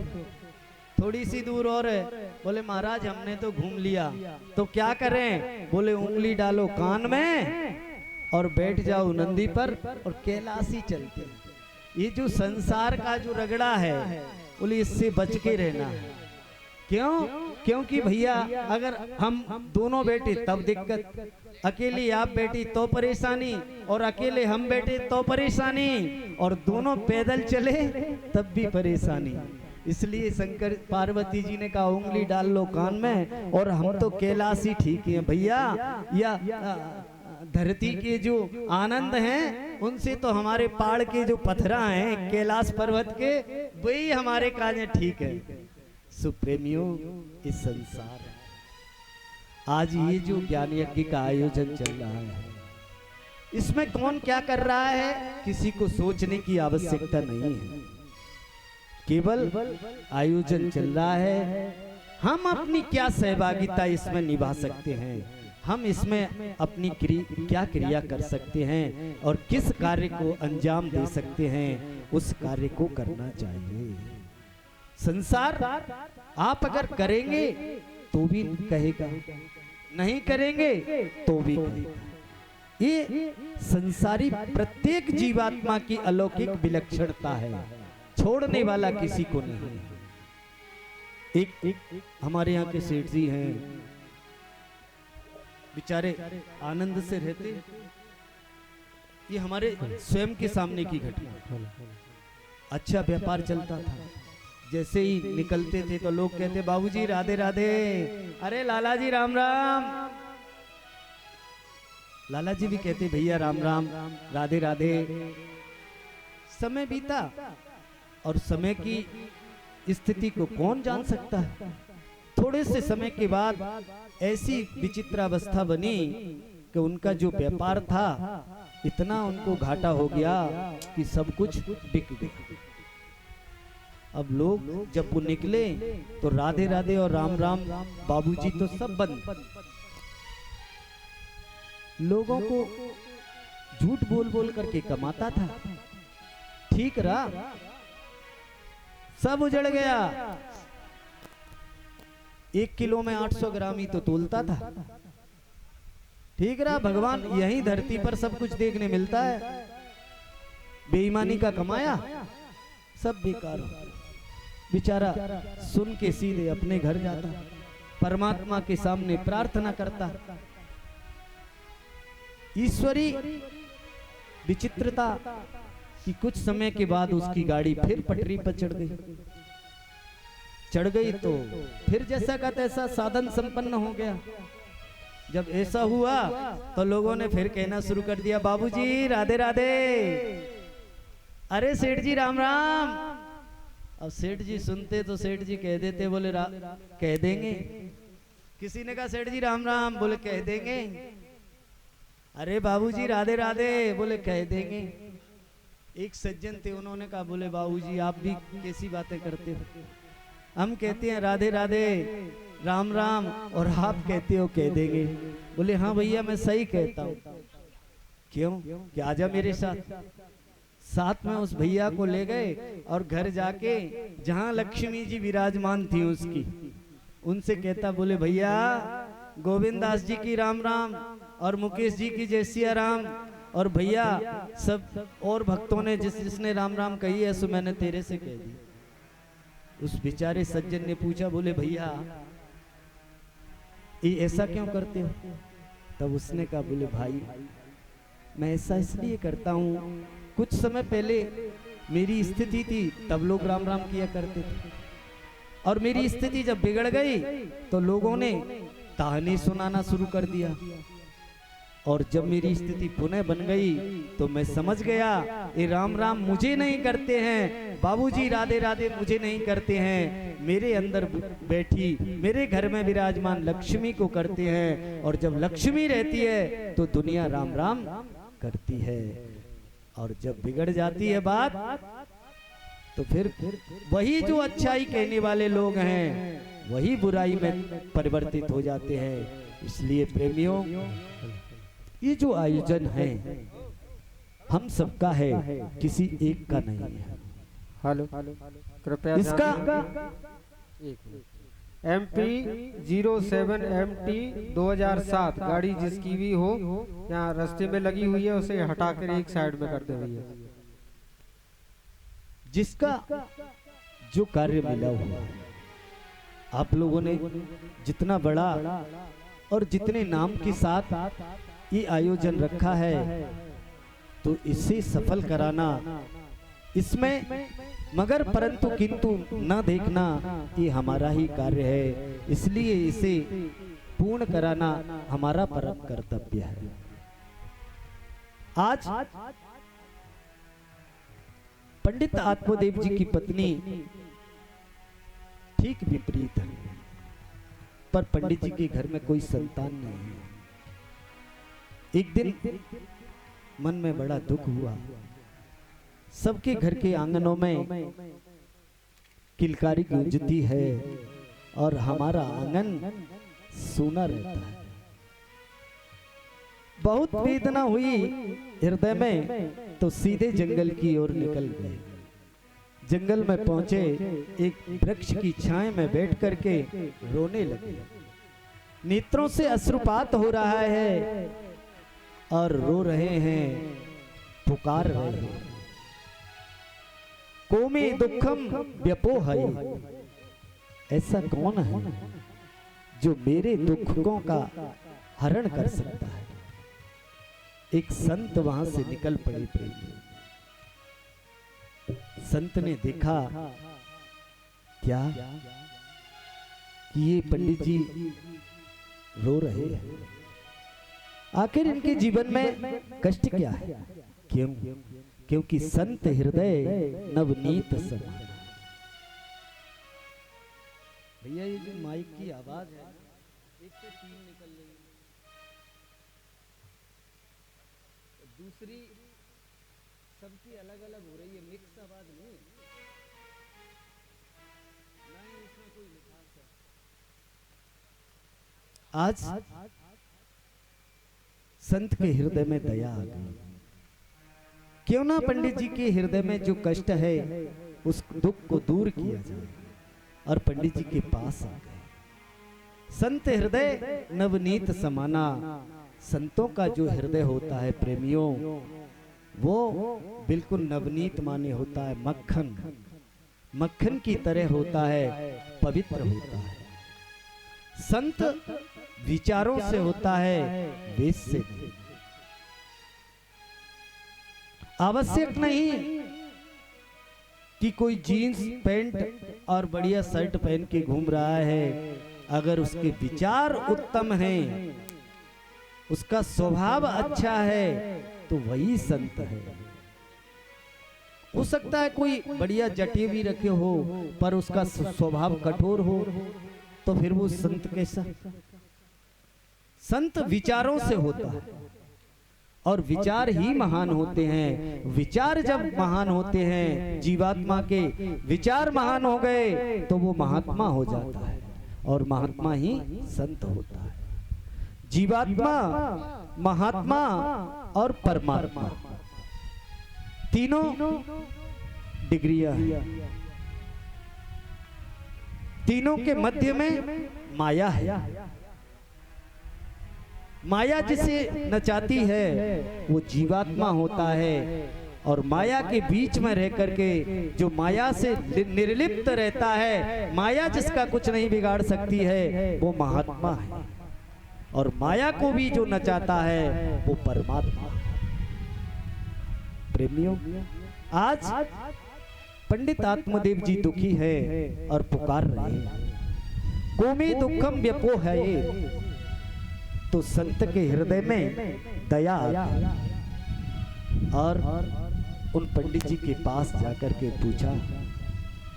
थोड़ी सी दूर और है। बोले महाराज हमने तो घूम लिया, तो क्या करें? बोले उंगली डालो कान में और बैठ जाओ नंदी पर और कैलाशी चलते। ये जो संसार का जो रगड़ा है, बोले इससे बच के रहना है। क्यों? क्योंकि भैया अगर हम दोनों बैठे तब दिक्कत, अकेली आप बैठी तो परेशानी, और अकेले हम बैठे तो परेशानी, और दोनों पैदल चले तब भी परेशानी। इसलिए शंकर पार्वती जी ने कहा उंगली डाल लो कान में, और हम तो कैलाशी ठीक है भैया, या धरती के जो आनंद हैं उनसे तो हमारे पहाड़ के जो पत्थरा हैं कैलाश पर्वत के, वही हमारे काज ठीक है। सुप्रेमियों, इस संसार आज ये जो ज्ञान यज्ञ का आयोजन चल रहा है, इसमें कौन क्या कर रहा है किसी को सोचने की आवश्यकता नहीं है। केवल आयोजन चल रहा है, हम अपनी क्या सहभागिता इसमें निभा सकते हैं, हम इसमें अपनी क्या क्रिया कर सकते हैं और किस कार्य को अंजाम दे सकते हैं, उस कार्य को करना चाहिए। संसार आप अगर करेंगे तो भी कहेगा, नहीं करेंगे तो भी कहेगा। ये संसारी प्रत्येक जीवात्मा की अलौकिक विलक्षणता है, छोड़ने वाला किसी को नहीं है। एक हमारे यहाँ के सेठ जी हैं, बेचारे आनंद से रहते, ये हमारे स्वयं के सामने की घटना। अच्छा व्यापार चलता था, जैसे ही निकलते थे तो लोग कहते बाबूजी राधे राधे, अरे लाला जी राम राम। लाला जी भी कहते भैया राम राम, राधे राधे। समय बीता और समय की स्थिति को कौन जान सकता है। थोड़े से समय के बाद ऐसी विचित्रावस्था बनी कि उनका जो व्यापार था इतना उनको घाटा हो गया कि सब कुछ बिक गया। अब लोग जब वो निकले तो राधे राधे और राम राम बाबूजी तो सब बंद। लोगों को झूठ बोल बोल करके कमाता था, ठीक रहा, सब उजड़ गया। 1 किलो में 800 ग्राम ही तो तोलता था, ठीक रहा। भगवान यही धरती पर सब कुछ देखने मिलता है, बेईमानी का कमाया सब बेकार हो। बेचारा सुन के सीधे अपने घर जाता, परमात्मा के सामने प्रार्थना करता। ईश्वरी विचित्रता कि कुछ समय के बाद उसकी गाड़ी फिर पटरी पर चढ़ गई तो फिर जैसा का तैसा साधन संपन्न हो गया। जब ऐसा हुआ तो लोगों ने फिर कहना शुरू कर दिया बाबूजी राधे राधे, अरे सेठ जी राम राम। अब सेठ जी सुनते तो सेठ जी कह देते, बोले कह देंगे। किसी ने कहा सेठ जी राम राम, बोले कह देंगे। अरे बाबूजी राधे राधे, बोले कह देंगे। एक सज्जन थे, उन्होंने कहा बोले बाबूजी आप भी कैसी बातें करते हो, हम कहते हैं राधे राधे राम राम और आप कहते हो कह देंगे। बोले हाँ भैया मैं सही कहता हूँ। क्यों, क्या आजा मेरे साथ। साथ में उस भैया को ले गए और घर जाके जहां लक्ष्मी जी विराजमान थी उसकी, उनसे कहता बोले भैया गोविंद दास जी की राम राम और मुकेश जी की जय सिया राम, और भैया सब और भक्तों ने जिसने राम राम कही है सो मैंने तेरे से कह दी। उस बेचारे सज्जन ने पूछा बोले भैया ये ऐसा क्यों करते हो। तब उसने कहा बोले भाई मैं ऐसा इसलिए करता हूँ, कुछ समय पहले मेरी स्थिति थी तब लोग राम राम किया करते थे, और मेरी स्थिति जब बिगड़ गई तो लोगों ने कहानी सुनाना शुरू कर दिया, और जब मेरी स्थिति पुनः बन गई तो मैं समझ गया ये राम राम मुझे नहीं करते हैं, बाबूजी राधे राधे मुझे नहीं करते हैं, मेरे अंदर बैठी मेरे घर में विराजमान लक्ष्मी को करते हैं। और जब लक्ष्मी रहती है तो दुनिया राम राम करती है, और जब बिगड़ जाती है बात तो फिर वही जो अच्छाई कहने वाले लोग हैं वही बुराई में परिवर्तित हो जाते हैं। इसलिए प्रेमियों ये जो आयोजन है हम सबका है, किसी एक का नहीं है। हेलो कृपया इसका MP 07 MT 2007 गाड़ी जिसकी भी हो यहाँ रास्ते में लगी हुई है उसे हटाकर एक साइड में कर दे भैया। जिसका जो कार्य मिला हुआ आप लोगों ने जितना बड़ा और जितने नाम के साथ ये आयोजन रखा है तो इसे सफल कराना इसमें मगर परंतु किंतु न देखना ये हमारा ही कार्य है, इसलिए इसे पूर्ण कराना हमारा परम कर्तव्य है। आज पंडित आत्मदेव जी की पत्नी ठीक विपरीत है, पर पंडित जी के घर में कोई संतान नहीं है। एक दिन मन में बड़ा दुख हुआ। सबके घर के आंगनों में किलकारी गूंजती है और हमारा आंगन सूना रहता है। बहुत वेदना हुई हृदय में, तो सीधे जंगल की ओर निकल गए। जंगल में पहुंचे, एक वृक्ष की छाया में बैठ करके रोने लगे। नेत्रों से अश्रुपात हो रहा है और रो रहे हैं, पुकार रहे हैं। कोमे दुखम व्यपोहये, ऐसा कौन है जो मेरे दुखों का हरण कर सकता है। एक संत वहां से निकल पड़े। संत ने देखा क्या कि ये पंडित जी रो रहे हैं, आखिर इनके जीवन में कष्ट क्या है। क्यों? क्योंकि संत हृदय नवनीत समान। भैया ये जो माइक की आवाज है, एक तो 3 निकल रही है, दूसरी सबकी अलग अलग हो रही है, मिक्स आवाज नहीं, इसमें कोई मिठास है। आज संत के हृदय में दया आ गई। क्यों ना पंडित जी के हृदय में जो कष्ट है उस दुख को दूर किया जाए, और पंडित जी के पास आ गए। संत हृदय नवनीत समाना। संतों का जो हृदय होता है प्रेमियों, वो बिल्कुल नवनीत माने होता है, मक्खन मक्खन की तरह होता है, पवित्र होता है। संत विचारों से होता है, वेद से नहीं। आवश्यक नहीं कि कोई जीन्स पैंट और बढ़िया शर्ट पहन के घूम रहा है, अगर उसके विचार उत्तम हैं, उसका स्वभाव अच्छा है, तो वही संत है। हो सकता है कोई बढ़िया जटे भी रखे हो, पर उसका स्वभाव कठोर हो, तो फिर वो संत कैसा? संत विचारों से होता है, और विचार ही महान होते हैं। विचार जब महान होते हैं, जीवात्मा के विचार महान हो गए, तो वो महात्मा हो जाता है, और महात्मा ही संत होता है। जीवात्मा, महात्मा और परमात्मा, तीनों डिग्रियां हैं। तीनों के मध्य में माया है। माया जिसे नचाती है वो जीवात्मा होता है, और माया के बीच में रह करके जो माया से निर्लिप्त रहता है, माया जिसका कुछ नहीं बिगाड़ सकती है, वो महात्मा है। और माया को भी जो नचाता है वो परमात्मा है। प्रेमियों, आज पंडित आत्मदेव जी दुखी है और पुकार रहे हैं, कोमे दुखम व्यपोहये। तो संत के हृदय में दया आ गई, और उन पंडित जी के पास जाकर के पूछा,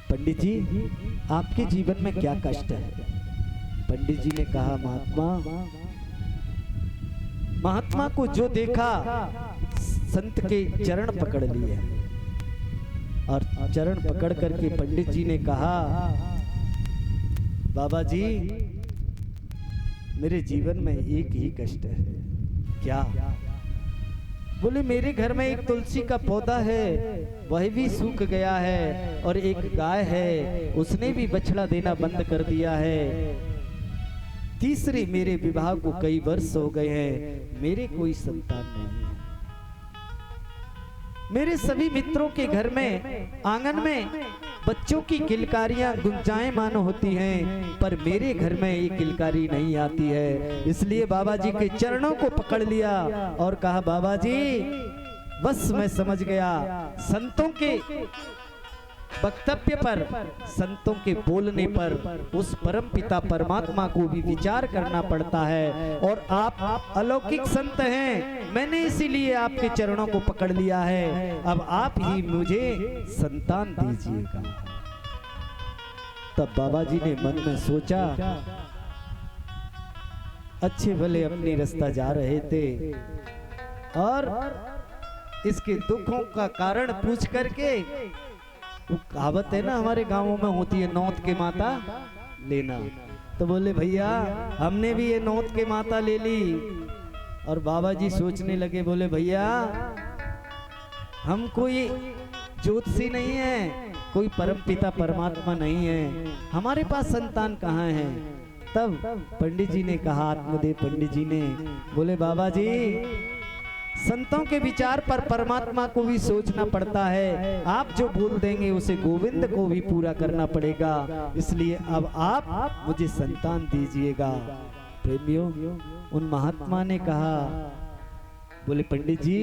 पंडित जी आपके जीवन में क्या कष्ट है? पंडित जी ने कहा, महात्मा को जो देखा, संत के चरण पकड़ लिए, और चरण पकड़ करके पंडित जी ने कहा, बाबा जी मेरे जीवन में एक ही कष्ट है। क्या? बोले मेरे घर में एक तुलसी का पौधा है, वह भी सूख गया है, और एक गाय है, उसने भी बछड़ा देना बंद कर दिया है। तीसरे मेरे विवाह को कई वर्ष हो गए हैं, मेरे कोई संतान नहीं है। मेरे सभी मित्रों के घर में आंगन में बच्चों की किलकारियां गुंजायमान होती हैं, पर मेरे घर में ये किलकारी नहीं आती है। इसलिए बाबा जी के चरणों को पकड़ लिया और कहा, बाबा जी बस मैं समझ गया संतों के वक्तव्य पर, संतों के बोलने पर उस परम पिता परमात्मा को भी विचार करना पड़ता है। और आप अलौकिक संत हैं, मैंने इसीलिए आपके चरणों को पकड़ लिया है। अब आप ही मुझे संतान दीजिएगा। तब बाबा जी ने मन में सोचा, अच्छे भले अपनी रास्ता जा रहे थे और इसके दुखों का कारण पूछ करके, वो कहावत है ना हमारे गांवों में होती है, नौत के माता लेना। तो बोले भैया हमने भी ये नौत के माता ले ली। और बाबा जी सोचने लगे, बोले भैया हम कोई ज्योतिषी नहीं है, कोई परम पिता परमात्मा नहीं है, हमारे पास संतान कहाँ है। तब पंडित जी ने कहा, आत्मदेव पंडित जी ने बोले, बाबा जी संतों के विचार पर परमात्मा को भी सोचना पड़ता है, आप जो बोल देंगे उसे गोविंद को भी पूरा करना पड़ेगा, इसलिए अब आप मुझे संतान दीजिएगा। प्रेमियों, उन महात्मा ने कहा, बोले पंडित जी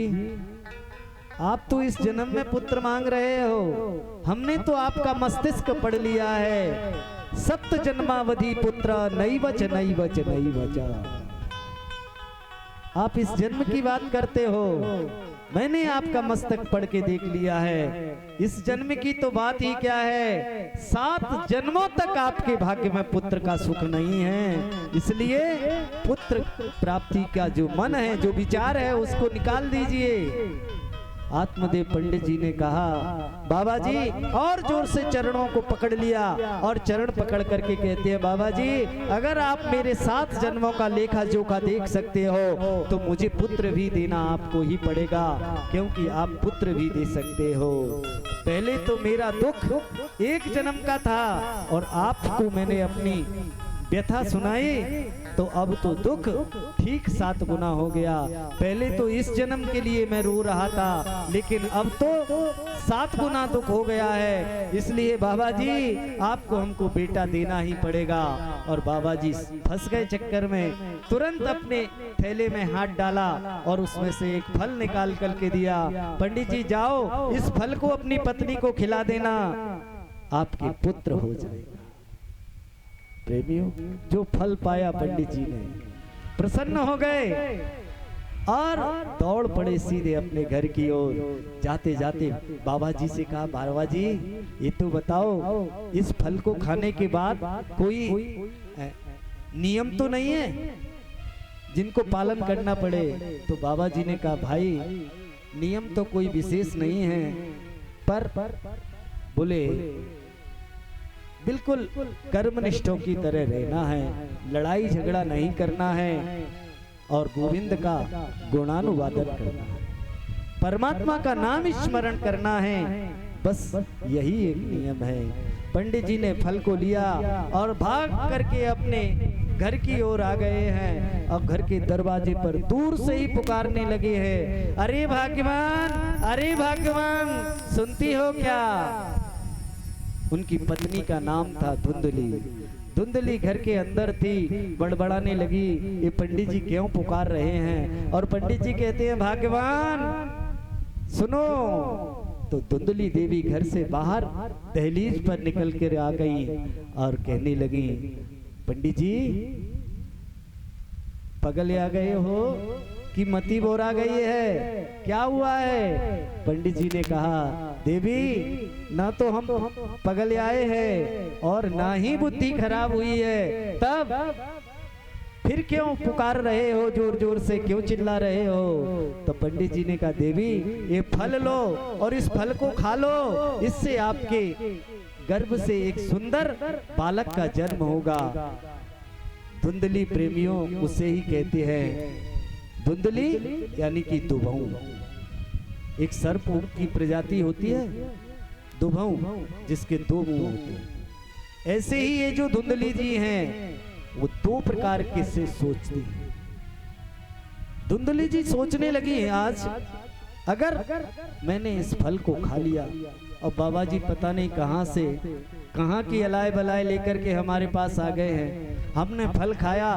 आप तो इस जन्म में पुत्र मांग रहे हो, हमने तो आपका मस्तिष्क पढ़ लिया है, सप्त जन्मावधि पुत्र नैवच नैवच नैवच। आप इस जन्म की बात करते हो, मैंने आपका मस्तक पढ़ के देख लिया है, इस जन्म की तो बात ही क्या है, 7 जन्मों तक आपके भाग्य में पुत्र का सुख नहीं है, इसलिए पुत्र प्राप्ति का जो मन है, जो विचार है, उसको निकाल दीजिए। आत्मदेव पंडित जी ने कहा, बाबा जी, और जोर से चरणों को पकड़ लिया और चरण पकड़ करके कहते हैं, बाबा जी अगर आप मेरे 7 जन्मों का लेखा जोखा देख सकते हो तो मुझे पुत्र भी देना आपको ही पड़ेगा, क्योंकि आप पुत्र भी दे सकते हो। पहले तो मेरा दुख 1 जन्म का था और आपको मैंने अपनी व्यथा सुनाई, तो अब तो दुख ठीक 7 गुना हो गया। पहले तो इस जन्म के लिए मैं रो रहा था, लेकिन अब तो 7 गुना दुख हो गया है, इसलिए बाबा जी आपको हमको बेटा देना ही पड़ेगा। और बाबा जी फंस गए चक्कर में, तुरंत अपने थैले में हाथ डाला और उसमें से एक फल निकाल करके दिया, पंडित जी जाओ इस फल को अपनी पत्नी को खिला देना, आपके पुत्र हो जाएगा। प्रेमियों, जो फल पाया पंडित जी ने, प्रसन्न हो गए और दौड़ पड़े सीधे अपने घर की ओर। जाते जाते बाबा जी से कहा, बाबा जी ये तो बताओ, इस फल को खाने के बाद कोई नियम तो नहीं है जिनको पालन करना पड़े? तो बाबा जी ने कहा, भाई नियम तो कोई विशेष नहीं है, पर बोले बिल्कुल कर्मनिष्ठों की तरह रहना है, लड़ाई झगड़ा नहीं करना है और गोविंद का गुणानुवादन करना है, परमात्मा का नाम स्मरण करना है, बस यही एक नियम है। पंडित जी ने फल को लिया और भाग करके अपने घर की ओर आ गए हैं। अब घर के दरवाजे पर दूर से ही पुकारने लगे हैं, अरे भाग्यवान, अरे भाग्यवान, सुनती हो क्या? उनकी पत्नी का नाम था धुंधली। धुंधली घर के अंदर थी, बड़बड़ाने लगी, ये पंडित जी क्यों पुकार रहे हैं? और पंडित जी कहते हैं, भाग्यवान सुनो। तो धुंधली देवी घर से बाहर दहलीज पर निकल कर आ गई और कहने लगी, पंडित जी पगले आ गए हो कि मती बोरा गई है, क्या हुआ है? पंडित जी ने कहा, देवी ना तो हम पगले आए हैं और ना ही बुद्धि खराब हुई है, तब फिर क्यों पुकार रहे हो, जोर जोर से क्यों चिल्ला रहे हो? तो पंडित जी ने कहा, देवी ये फल लो और इस फल को खा लो, इससे आपके गर्भ से एक सुंदर बालक का जन्म होगा। धुंधली प्रेमियों उसे ही कहते हैं, धुंधली यानी कि दुभऊ। एक सर्प की प्रजाति होती है दुभऊ, जिसके 2 मुंह होते हैं। ऐसे ही ये जो धुंधली जी हैं, वो 2 प्रकार के से सोचती हैं। धुंधली जी सोचने लगी हैं, आज अगर मैंने इस फल को खा लिया और बाबा जी पता नहीं कहां से कहां की अलाय बलाय लेकर के हमारे पास आ गए हैं, हमने फल खाया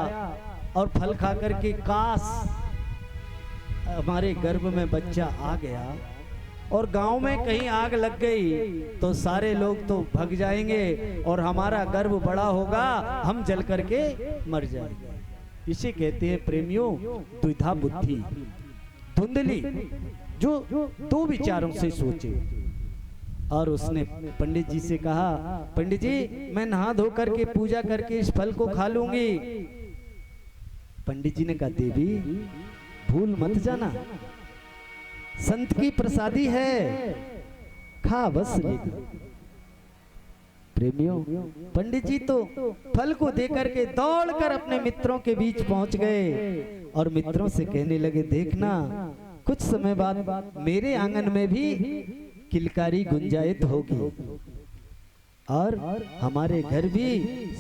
और फल खा करके काश हमारे गर्भ में बच्चा आ गया और गांव में कहीं आग लग गई तो सारे लोग तो भग जाएंगे और हमारा गर्भ बड़ा होगा, हम जल करके मर जाएंगे। इसे कहते हैं प्रेमियों द्विधा बुद्धि, धुंधली, जो दो विचारों से सोचे। और उसने पंडित जी से कहा, पंडित जी मैं नहा धो करके पूजा करके इस फल को खा लूंगी। पंडित जी ने कहा, देवी भूल मत जाना, संत की प्रसादी है, खा बस लेकर। प्रेमियों पंडित जी तो फल को देकर के दौड़कर अपने मित्रों के बीच पहुंच गए और मित्रों से कहने लगे, देखना कुछ समय बाद मेरे आंगन में भी किलकारी गुंजायत होगी और हमारे घर भी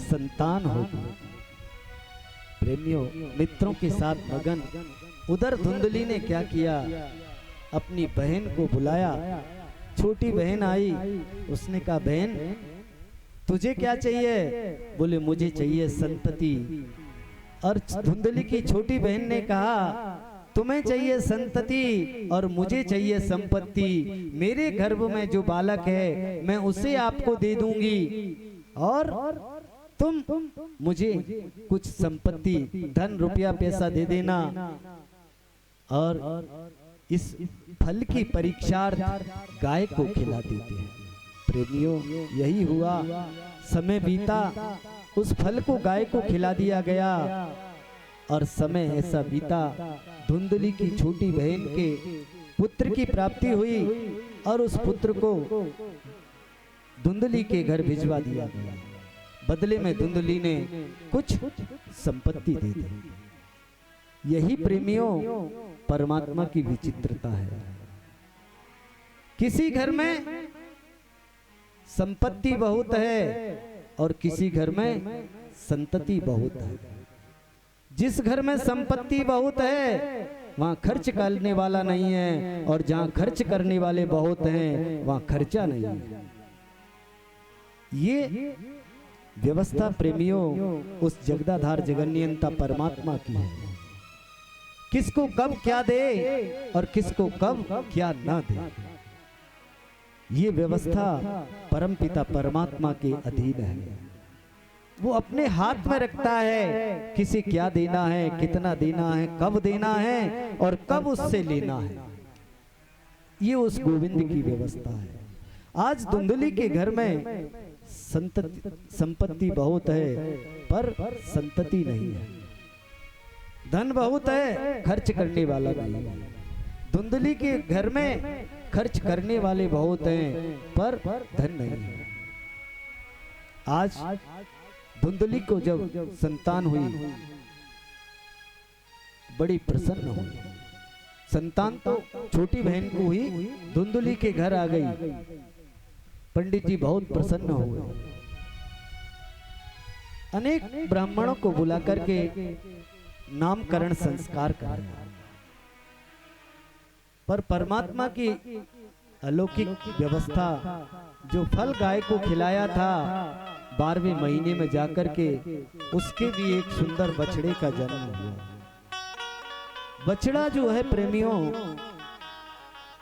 संतान होगी। प्रेमियों मित्रों के साथ मगन उधर धुंधली ने क्या किया, अपनी बहन को बुलाया। छोटी बहन आई, उसने कहा, बहन तुझे क्या चाहिए? बोले मुझे चाहिए संतति। और धुंधली की छोटी बहन ने कहा, तुम्हें चाहिए संतति और मुझे चाहिए संपत्ति। मेरे गर्भ में जो बालक है मैं उसे आपको दे दूंगी और तुम मुझे कुछ संपत्ति, धन, रुपया, पैसा दे देना। और इस फल की परीक्षार्थ गाय को खिला देते हैं। प्रेमियों यही हुआ, समय बीता, उस फल को गाय को खिला दिया गया और समय ऐसा बीता, धुंधली की छोटी बहन के पुत्र की प्राप्ति हुई और उस पुत्र को धुंधली के घर भिजवा दिया गया। बदले में धुंधली ने कुछ संपत्ति दे दी। यही प्रेमियों परमात्मा की विचित्रता है। किसी घर में संपत्ति बहुत है और किसी घर में संतति बहुत है। जिस घर में संपत्ति बहुत है वहां खर्च करने वाला नहीं है और जहां खर्च करने वाले बहुत हैं वहां खर्चा नहीं है। ये व्यवस्था प्रेमियों उस जगदाधार जगन्यंता परमात्मा की है। किसको कब क्या दे और किसको कब क्या ना दे, ये व्यवस्था परमपिता परमात्मा के अधीन है। वो अपने हाथ में रखता है किसे क्या देना है, कितना देना है, कब देना है और कब उससे लेना है। ये उस गोविंद की व्यवस्था है। आज धुंधली के घर में संपत्ति बहुत है पर संतति नहीं है। धन बहुत है, खर्च करने वाला नहीं है। धुंधली के घर में खर्च करने वाले बहुत हैं पर धन नहीं है। आज धुंधली को जब संतान हुई बड़ी प्रसन्न हुई। संतान तो छोटी बहन को हुई, धुंधली के घर आ गई। पंडित जी बहुत प्रसन्न हुए। अनेक ब्राह्मणों को बुला करके नामकरण संस्कार कराया। पर परमात्मा की अलौकिक व्यवस्था, जो फल गाय को खिलाया था 12वें महीने में जाकर के उसके भी एक सुंदर बछड़े का जन्म हुआ। बछड़ा जो है प्रेमियों,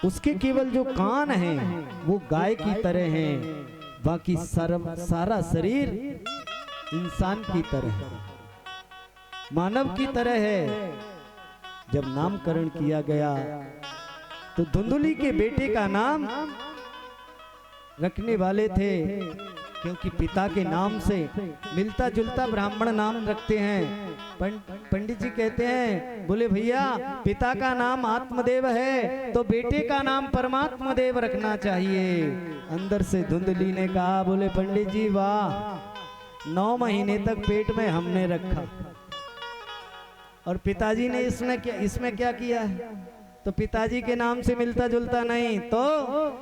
उसके केवल जो कान हैं वो गाय की तरह हैं, बाकी सारा शरीर इंसान की तरह है, मानव की तरह है। जब नामकरण किया गया तो धुंधली के बेटे का नाम रखने वाले थे, क्योंकि पिता के नाम से मिलता जुलता ब्राह्मण नाम रखते हैं। पंडित जी कहते हैं, बोले भैया पिता का नाम आत्मदेव है तो बेटे का नाम परमात्मा देव रखना चाहिए। अंदर से धुंधली ने कहा, बोले पंडित जी वाह, 9 महीने तक पेट में हमने रखा और पिताजी ने इसमें क्या किया है? तो पिताजी के नाम से मिलता जुलता नहीं, तो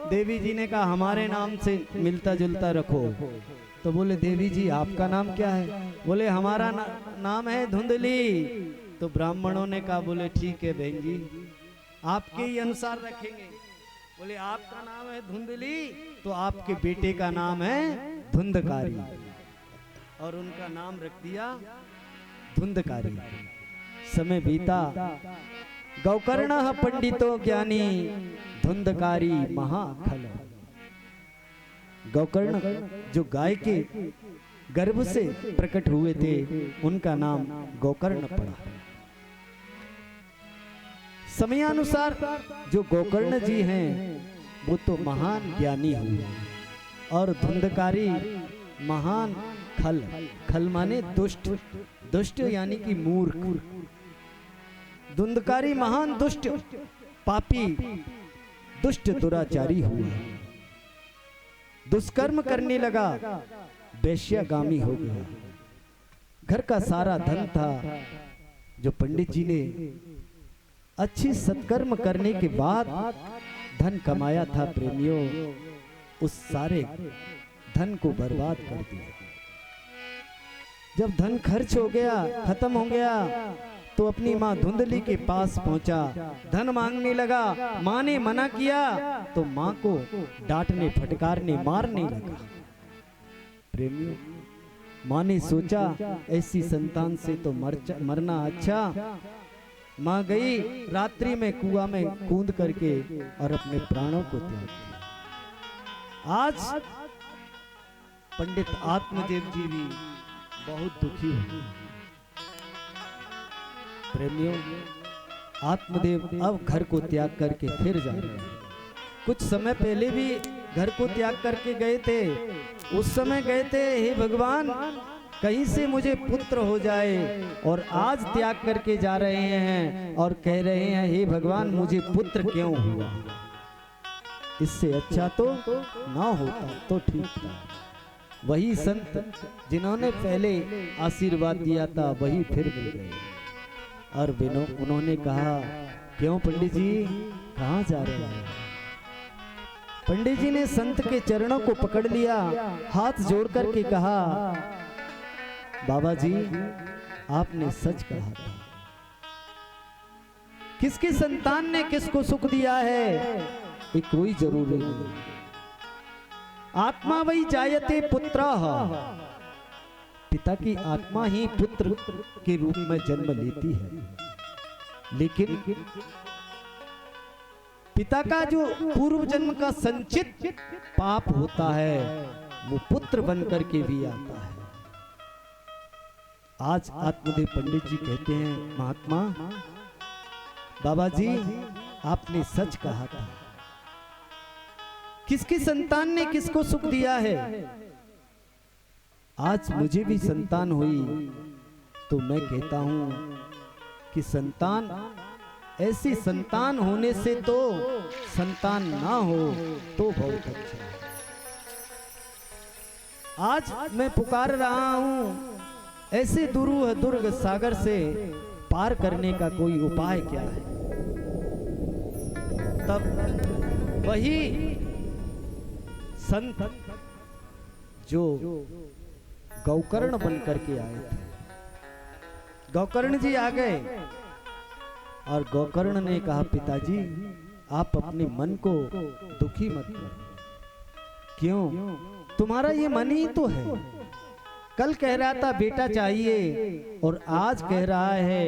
देवी जी ने कहा हमारे नाम से मिलता जुलता रखो। तो बोले देवी जी आपका नाम क्या है? बोले हमारा नाम है धुंधली। तो ब्राह्मणों ने कहा, बोले ठीक है बहन जी आपके ही अनुसार रखेंगे। बोले आपका नाम है धुंधली तो आपके बेटे का नाम है धुंधकारी, और उनका नाम रख दिया धुंधकारी। समय बीता, गौकर्ण पंडितो ज्ञानी धुंधकारी महाखल। गौकर्ण जो गाय के गर्भ से प्रकट हुए थे उनका नाम गौकर्ण पड़ा। समयानुसार जो गौकर्ण जी हैं वो तो महान ज्ञानी हुए और धुंधकारी महान खल। खल माने दुष्ट, दुष्ट यानी कि मूर्ख। धुंधकारी महान दुष्ट पापी दुष्ट दुराचारी हुआ, दुष्कर्म करने लगा, वैश्यागामी हो गया। घर का सारा धन था जो पंडित जी ने अच्छी सत्कर्म करने के बाद धन कमाया था प्रेमियों, उस सारे धन को बर्बाद कर दिया। जब धन खर्च हो गया, खत्म हो गया, तो अपनी माँ धुंधली के पास पहुंचा, धन मांगने लगा। माँ ने मना किया तो माँ को डांटने, फटकारने, मारने लगा। प्रेमियों, माँ ने सोचा ऐसी संतान से तो मरना अच्छा। माँ गई रात्रि में कुआं में कूद करके और अपने प्राणों को त्याग दिया। आज पंडित आत्मदेव जी भी बहुत दुखी हुए। प्रेमियों, आत्मदेव अब घर को त्याग करके फिर जा रहे हैं। कुछ समय पहले भी घर को त्याग करके गए थे। उस समय गए थे, हे भगवान कहीं से मुझे पुत्र हो जाए, और आज त्याग करके जा रहे हैं और कह रहे हैं हे भगवान मुझे पुत्र क्यों हुआ। इससे अच्छा तो ना होता तो ठीक था। वही संत जिन्होंने पहले आशीर्वाद दिया था वही फिर मिल गए। और उन्होंने कहा क्यों पंडित जी कहाँ जा रहे हैं। पंडित जी ने संत के चरणों को पकड़ लिया, हाथ जोड़ करके कहा बाबा जी आपने सच कहा था। किसकी संतान ने किसको सुख दिया है ये कोई जरूरी नहीं। आत्मा वही जायते पुत्रः, पिता की आत्मा ही पुत्र के रूप में जन्म लेती है। लेकिन पिता का जो पूर्व जन्म का संचित पाप होता है वो पुत्र बनकर के भी आता है। आज आत्मदेव पंडित जी कहते हैं महात्मा बाबा जी आपने सच कहा था। किसकी संतान ने किसको सुख दिया है। आज मुझे भी संतान हुई तो मैं कहता हूं कि संतान, ऐसी संतान होने से तो संतान ना हो तो बहुत अच्छा। आज मैं पुकार रहा हूं, ऐसे दुरूह दुर्ग सागर से पार करने का कोई उपाय क्या है। तब वही संत जो गौकर्ण बन करके आए थे, गौकर्ण जी आ गए और गौकर्ण ने कहा पिताजी आप अपने मन को दुखी मत करो। क्यों, तुम्हारा ये मन ही तो है। कल कह रहा था बेटा चाहिए और आज कह रहा है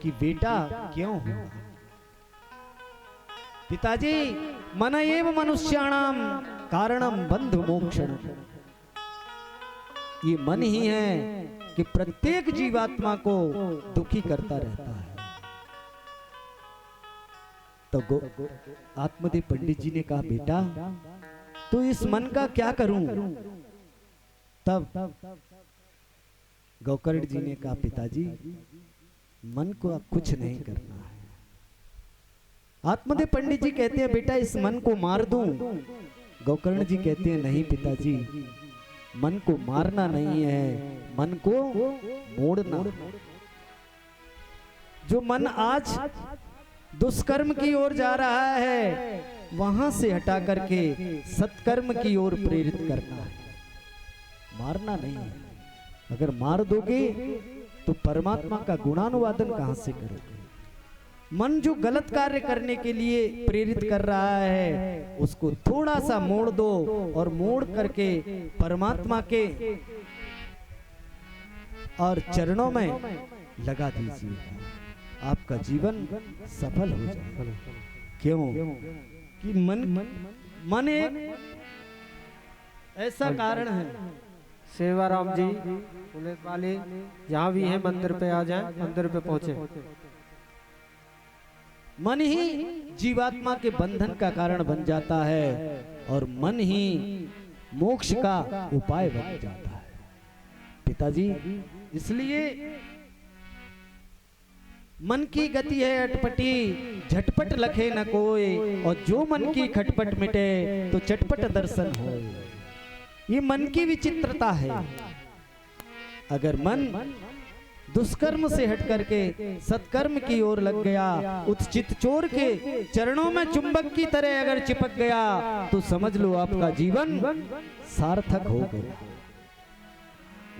कि बेटा क्यों हुआ। पिताजी मन एव मनुष्याणाम कारणम बंधु मोक्षणम, ये मन ही है कि प्रत्येक जीवात्मा को दुखी करता रहता है। तो आत्मदेव पंडित जी ने कहा बेटा तो इस मन का क्या करूं। तब गौकर्ण जी ने कहा पिताजी मन को अब कुछ नहीं करना है। आत्मदेव पंडित जी कहते हैं बेटा इस मन को मार दूं। गौकर्ण जी कहते हैं नहीं पिताजी मन को मारना नहीं है, मन को मोड़ना। जो मन आज दुष्कर्म की ओर जा रहा है वहां से हटा करके सत्कर्म की ओर प्रेरित करना है, मारना नहीं है। अगर मार दोगे तो परमात्मा का गुणानुवादन कहां से करोगे। मन जो गलत कार्य करने के लिए प्रेरित कर रहा है उसको थोड़ा सा मोड़ दो और मोड़ करके परमात्मा के और चरणों में लगा दीजिए। आपका जीवन सफल हो जाए। क्यों कि मन एक ऐसा कारण है। सेवाराम जी पुलिस वाले जहाँ भी हैं मंदिर पे आ जाएं, मंदिर पे पहुँचे। मन ही जीवात्मा के बंधन का कारण बन जाता है और मन ही मोक्ष का उपाय बन जाता है पिताजी। इसलिए मन की गति है अटपटी, झटपट लखे न कोई, और जो मन की खटपट मिटे तो चटपट दर्शन हो। ये मन की विचित्रता है। अगर मन दुष्कर्म से हट करके सत्कर्म की ओर लग गया, उत्चित चोर के चरणों में चुंबक की तरह अगर चिपक गया, तो समझ लो आपका जीवन सार्थक हो गया।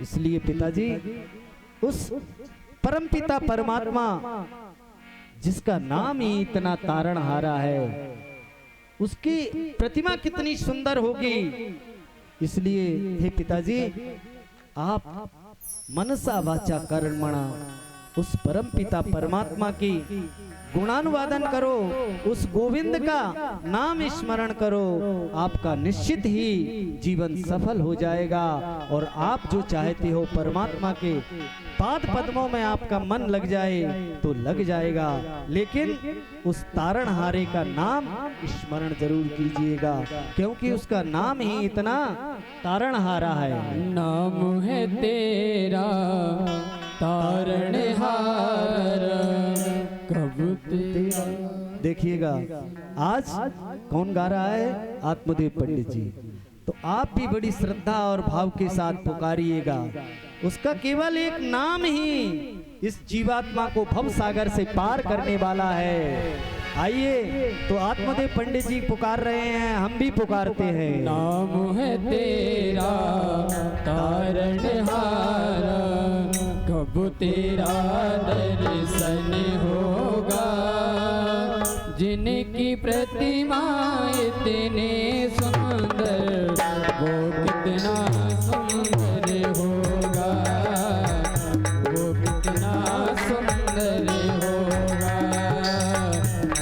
इसलिए पिताजी उस परमपिता परमात्मा जिसका नाम ही इतना तारणहारा है, उसकी प्रतिमा कितनी सुंदर होगी। इसलिए हे पिताजी, आप मनसा वाचा कर्मणा उस परमपिता परमात्मा की गुणानुवादन करो, उस गोविंद का नाम स्मरण करो, आपका निश्चित ही जीवन सफल हो जाएगा और आप जो चाहते हो परमात्मा के पाद पद्मों में आपका मन लग जाए तो लग जाएगा। लेकिन उस तारणहारे का नाम स्मरण जरूर कीजिएगा, क्योंकि उसका नाम ही इतना तारणहारा है। नाम है तेरा तारणहार कब तेरा। देखिएगा आज कौन गा रहा है? आत्मदेव पंडित जी। तो आप भी बड़ी श्रद्धा और भाव के साथ पुकारिएगा। उसका केवल एक नाम ही इस जीवात्मा को भव सागर से पार करने वाला है। आइए तो आत्मदेव पंडित जी पुकार रहे हैं, हम भी पुकारते हैं। नाम है तेरा तारणहार कब तेरा दर्शन होगा। जिनकी प्रतिमा इतने सुंदर वो कितना सुंदर होगा, वो कितना सुंदर होगा।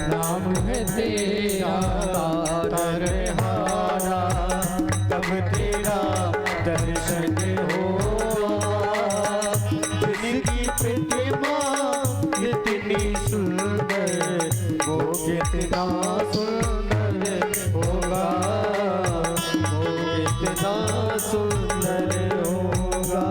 नाम है तेरा तारणहारा कब तेरा दर्शन होगा। जिनकी प्रतिमा इतनी सुंदर वो कितना सुंदर होगा, वो कितना सुंदर होगा।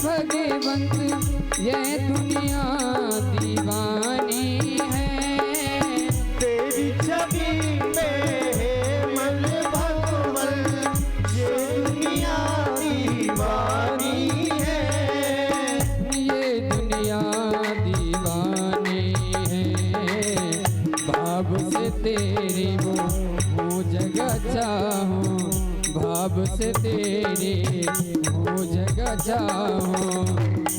भगवंत ये दुनिया दीवानी है। तेरी छवि में है मन भगवंत ये दुनिया दीवानी है। ये दुनिया दीवानी है। भाव से तेरी वो जगह चाहूं, भाव से तेरी वो जगह चाहूं।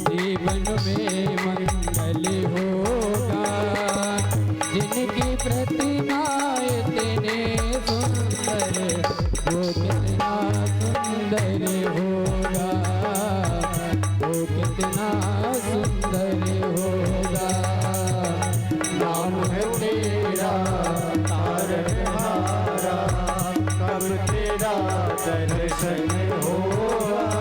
जीवन में मंगल होगा जिनकी प्रतिमा इतने सुंदर, वो कितना सुंदर होगा, वो कितना सुंदर होगा। नाम है तेरा तारणहारा कब तेरा दर्शन होगा।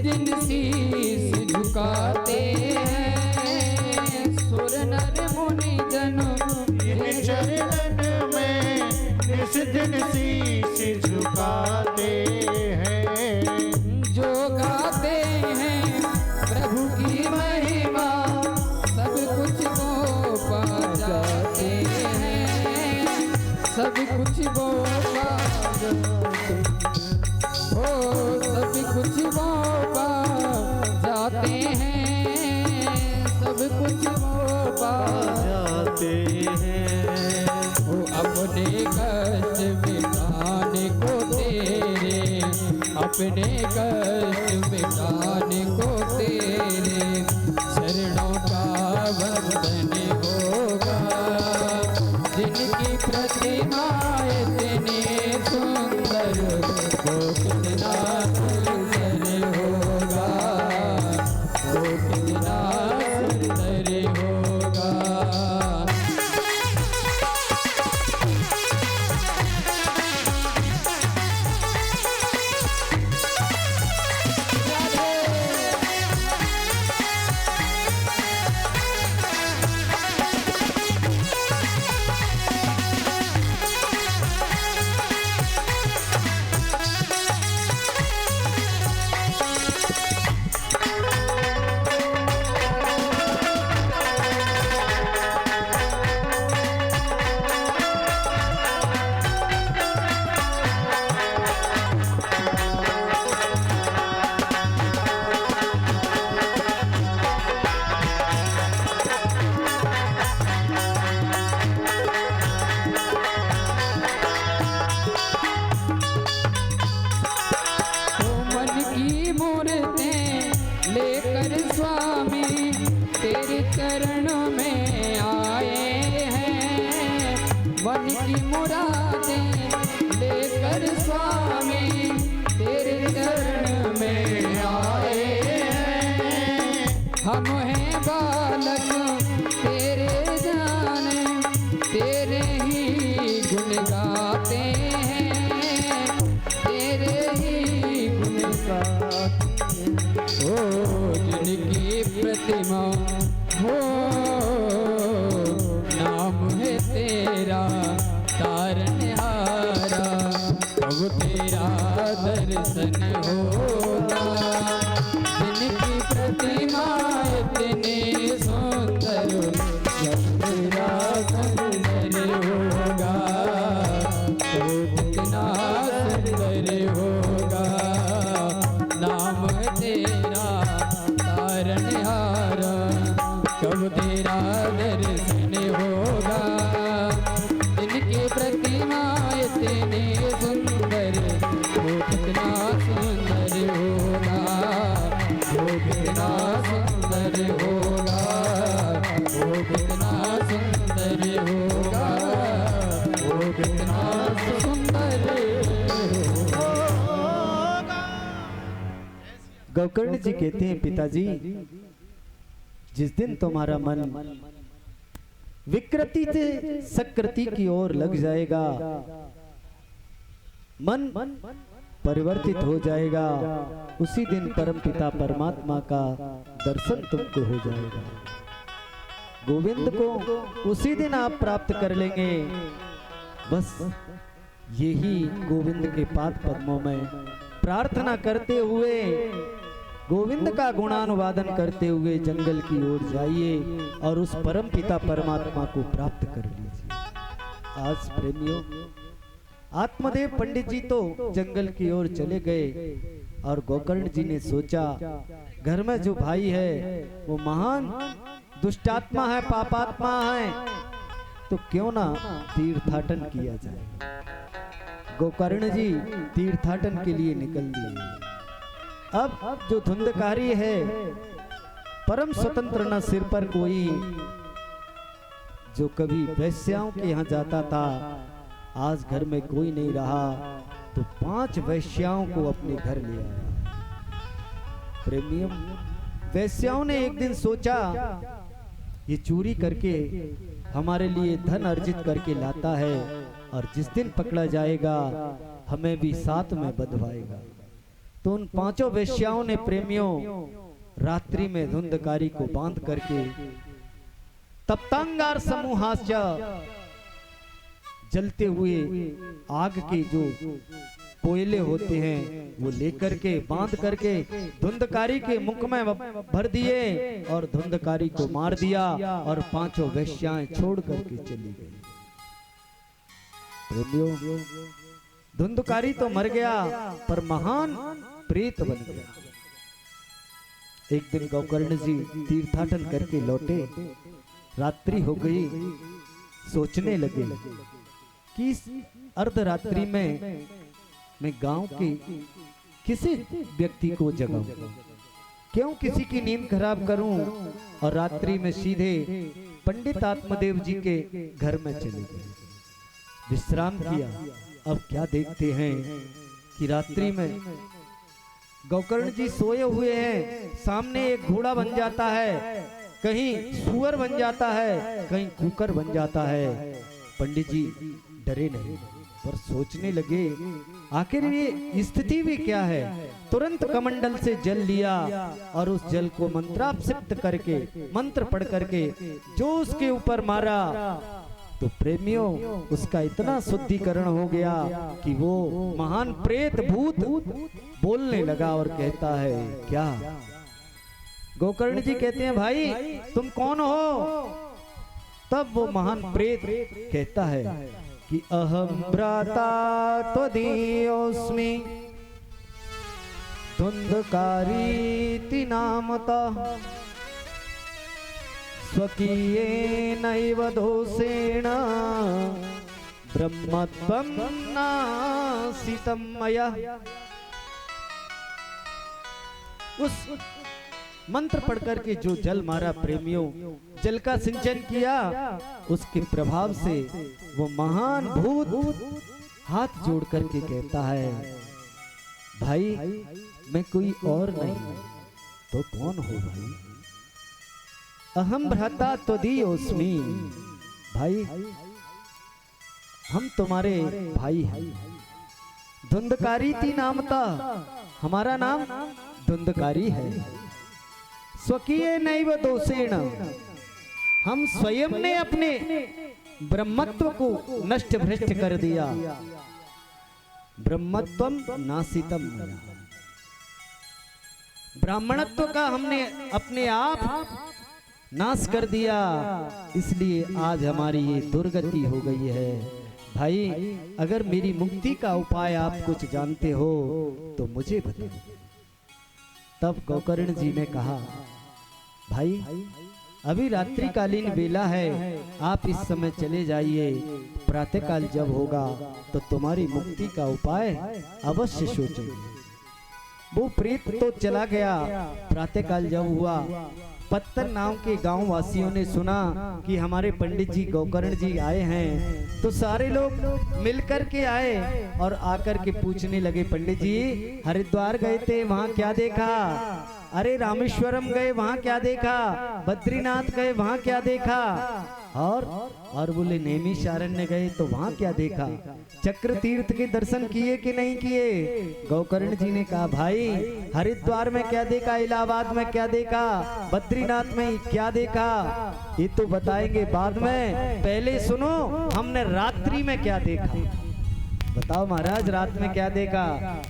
दिन शीश झुकाते हैं सुर नर मुनि जन ये चरण में इस दिन शीश झुकाते हैं। जो गाते हैं प्रभु की महिमा सब कुछ वो पा जाते हैं, सब कुछ वो पा जाते ओ सब कुछ वो पा जाते हैं, सब कुछ वो पा जाते हैं। ओ अपने कष्ट मिटाने को तेरे, अपने कष्ट मिटाने को तेरे शरणों का वंदन होगा। जिनकी प्रतिमा इतनी सुंदर वो कितना सुंदर होगा, वो कितना सुंदर होगा। लेकर स्वामी तेरे चरणों में आए हैं, मन की मुरादें लेकर स्वामी तेरे चरण में आए हैं। हम हैं बालक तेरे जाने, तेरे ही गुण गाते हैं, तेरे ही गुण गाते हैं। ओ जिनकी प्रतिमा हो नाम है तेरा तारनहारा, कब तेरा दर्शन होगा। जिनकी प्रतिमा इतनी सुंदर जब तेरा सुंदर होगा, तो कितना सुंदर होगा। नाम तेरा तारनहारा, कब तेरा दर्शन होगा। इनकी प्रतिमा इतनी सुंदर, वो कितना सुंदर होगा, वो कितना सुंदर होगा, वो कितना सुंदर होगा, वो कितना सुंदर होगा। गोकर्ण जी कहते हैं, पिताजी जिस दिन तुम्हारा मन विकृति से सकृति की ओर लग जाएगा, मन परिवर्तित हो जाएगा, उसी दिन परमपिता परमात्मा का दर्शन तुमको हो जाएगा। गोविंद को उसी दिन आप प्राप्त कर लेंगे। बस यही गोविंद के पाद पद्मों में प्रार्थना करते हुए, गोविंद का गुणानुवादन करते हुए जंगल की ओर जाइए और उस परम पिता परमात्मा को प्राप्त कर लीजिए। आज प्रेमियों, आत्मदेव पंडित जी तो जंगल की ओर चले गए और गोकर्ण जी ने सोचा, घर में जो भाई है वो महान दुष्टात्मा है, पापात्मा है, तो क्यों ना तीर्थाटन किया जाए। गोकर्ण जी तीर्थाटन के लिए निकल दिए। अब जो धुंधकारी है, परम स्वतंत्र न सिर पर कोई, जो कभी वैश्याओं के यहाँ जाता था, आज घर में कोई नहीं रहा, तो 5 वैश्याओं को अपने घर ले आया। प्रेमियों, वैश्याओं ने एक दिन सोचा, ये चोरी करके हमारे लिए धन अर्जित करके लाता है और जिस दिन पकड़ा जाएगा हमें भी साथ में बंधवाएगा। तो उन पांचों वेश्याओं ने प्रेमियों रात्रि में धुंधकारी को बांध करके तप्तांगार समूहास्य जलते हुए आग के जो कोयले होते हैं वो लेकर के बांध करके धुंधकारी के मुख में भर दिए और धुंधकारी को मार दिया और पांचों वेश्याएं छोड़ करके चली गई। प्रेमियों, धुंधकारी तो मर गया पर महान प्रेत बन गया। एक दिन गोकर्ण जी तीर्थाटन करके लौटे, रात्रि हो गई, सोचने लगे कि इस अर्धरात्रि में मैं गांव के किसी व्यक्ति को जगाऊं, क्यों किसी की नींद खराब करूं और रात्रि में सीधे पंडित आत्मदेव जी के घर में चले गए, विश्राम किया। अब क्या देखते हैं कि रात्रि में गोकर्ण जी सोए हुए हैं, सामने एक घोड़ा बन जाता है, कहीं सुअर बन जाता है, कहीं कुकर बन जाता है। पंडित जी डरे नहीं पर सोचने लगे आखिर ये स्थिति भी क्या है। तुरंत कमंडल से जल लिया और उस जल को मंत्रापसिक्त करके मंत्र पढ़ करके जो उसके ऊपर मारा तो प्रेमियों उसका इतना शुद्धिकरण हो गया कि वो महान प्रेत भूत बोलने लगा और कहता है क्या। गोकर्ण जी कहते हैं भाई तुम कौन हो। तब वो महान प्रेत कहता है कि अहम भ्राता त्वदीयोऽस्मि धुंधकारीति नामतः स्वकीयेनैव दोषेण ब्रह्मत्वं नासितं मया। उस मंत्र पढ़कर के जो जल मारा प्रेमियों, जल का सिंचन किया, उसके प्रभाव से वो महान भूत हाथ जोड़ करके कहता है भाई मैं कोई और नहीं तो कौन हो भाई। अहम भ्राता त्वदीयोऽस्मि, भाई हम तुम्हारे भाई हैं। धुंधकारीति नामता, हमारा नाम धुंधकारी है। स्वकीय नैव दोषेण, हम स्वयं ने अपने ब्रह्मत्व को नष्ट भ्रष्ट कर दिया। ब्रह्मत्वम नासितम मया, ब्राह्मणत्व का हमने अपने आप नाश कर दिया, इसलिए आज हमारी ये दुर्गति हो गई है। भाई अगर मेरी मुक्ति का उपाय आप कुछ जानते हो तो मुझे बताओ। तब गोकर्ण जी ने कहा भाई अभी रात्रिकालीन बेला है, आप इस समय चले जाइए, प्रातःकाल जब होगा तो तुम्हारी मुक्ति का उपाय अवश्य सोचेंगे। वो प्रेत तो चला गया। प्रातःकाल जब हुआ, पत्थर नाम के गांव वासियों ने सुना कि हमारे पंडित जी गोकर्ण जी आए हैं, तो सारे लोग मिलकर के आए और आकर के पूछने लगे पंडित जी हरिद्वार गए थे वहां क्या देखा, अरे रामेश्वरम गए वहां क्या देखा, बद्रीनाथ गए वहां क्या देखा, और बोले नैमिषारण्य गए तो वहां क्या देखा, चक्र तीर्थ के दर्शन किए कि नहीं किए। गोकर्ण जी ने कहा भाई हरिद्वार में क्या देखा, इलाहाबाद में क्या देखा, बद्रीनाथ में क्या देखा, ये तो बताएंगे बाद में, पहले सुनो हमने रात्रि में क्या देखा। बताओ महाराज रात में क्या देखा।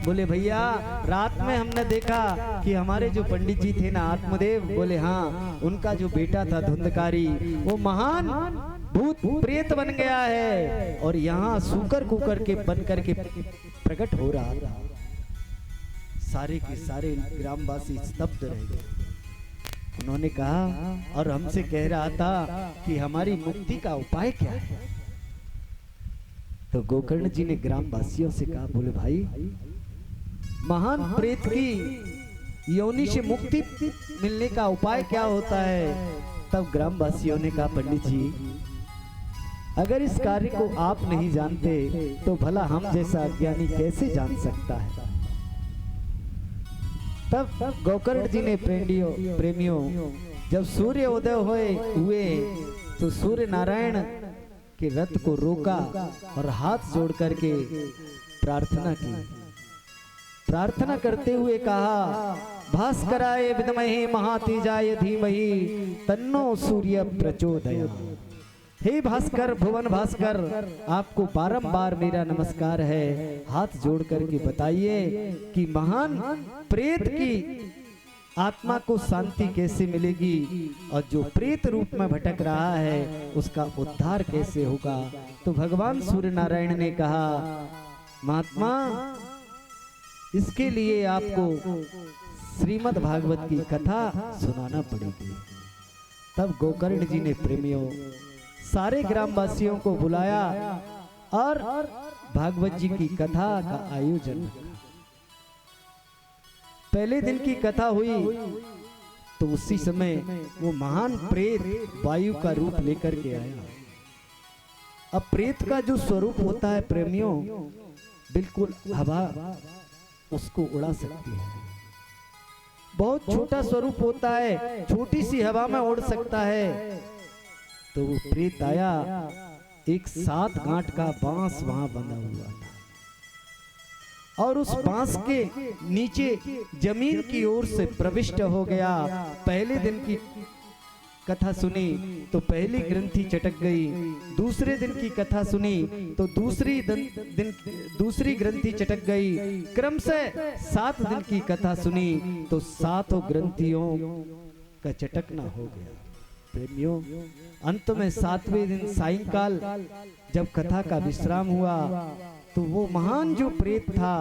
बोले भैया रात में हमने देखा कि हमारे जो पंडित जी थे ना आत्मदेव, बोले हाँ उनका जो बेटा था धुंधकारी वो महान भूत प्रेत बन गया है और यहाँ सूकर कुकर के बन करके प्रकट हो रहा था। सारे के सारे ग्रामवासी स्तब्ध रह गए। उन्होंने कहा और हमसे कह रहा था कि हमारी मुक्ति का उपाय क्या है। तो गोकर्ण जी ने ग्रामवासियों से कहा, बोले भाई महान प्रेत की योनि से मुक्ति मिलने का उपाय क्या होता है। तब ग्रामवासियों ने कहा पंडित जी अगर इस कार्य को आप नहीं जानते तो भला हम जैसा अज्ञानी कैसे जान सकता है। तब गोकर्ण जी ने प्रेमियों जब सूर्य उदय हुए तो सूर्य नारायण के रथ को रोका और हाथ जोड़ करके प्रार्थना की। प्रार्थना करते हुए कहा, भास्कराय विद्महे महातेजाय धीमहि तन्नो सूर्य प्रचोदयात्। हे भास्कर, भुवन भास्कर, आपको बारंबार मेरा नमस्कार है। हाथ जोड़ करके बताइए कि महान प्रेत की आत्मा को शांति कैसे मिलेगी और जो प्रेत रूप में भटक रहा है उसका उद्धार कैसे होगा। तो भगवान सूर्य नारायण ने कहा, महात्मा, इसके लिए आपको श्रीमद् भागवत की कथा सुनाना पड़ेगी। तब गोकर्ण जी ने प्रेमियों सारे ग्रामवासियों को बुलाया और भागवत जी की कथा का आयोजन। पहले दिन की कथा हुई तो उसी समय वो महान प्रेत वायु का रूप लेकर के आया। अब प्रेत का जो स्वरूप होता है प्रेमियों, बिल्कुल हवा उसको उड़ा सकती है। बहुत छोटा स्वरूप होता है, छोटी सी हवा में उड़ सकता है। तो वो प्रेत आया, एक 7 गांठ का बांस वहां बंधा हुआ था और उस बांस के नीचे जमीन की ओर से प्रविष्ट हो गया। पहले दिन की कथा सुनी तो पहली ग्रंथि चटक गई, दूसरे दिन की कथा सुनी तो दूसरी ग्रंथि चटक गई, क्रम से 7 दिन की कथा सुनी तो 7 ग्रंथियों का चटकना हो गया। प्रेमियों, अंत में 7वें दिन सायंकाल जब कथा का विश्राम हुआ तो वो महान जो प्रेत था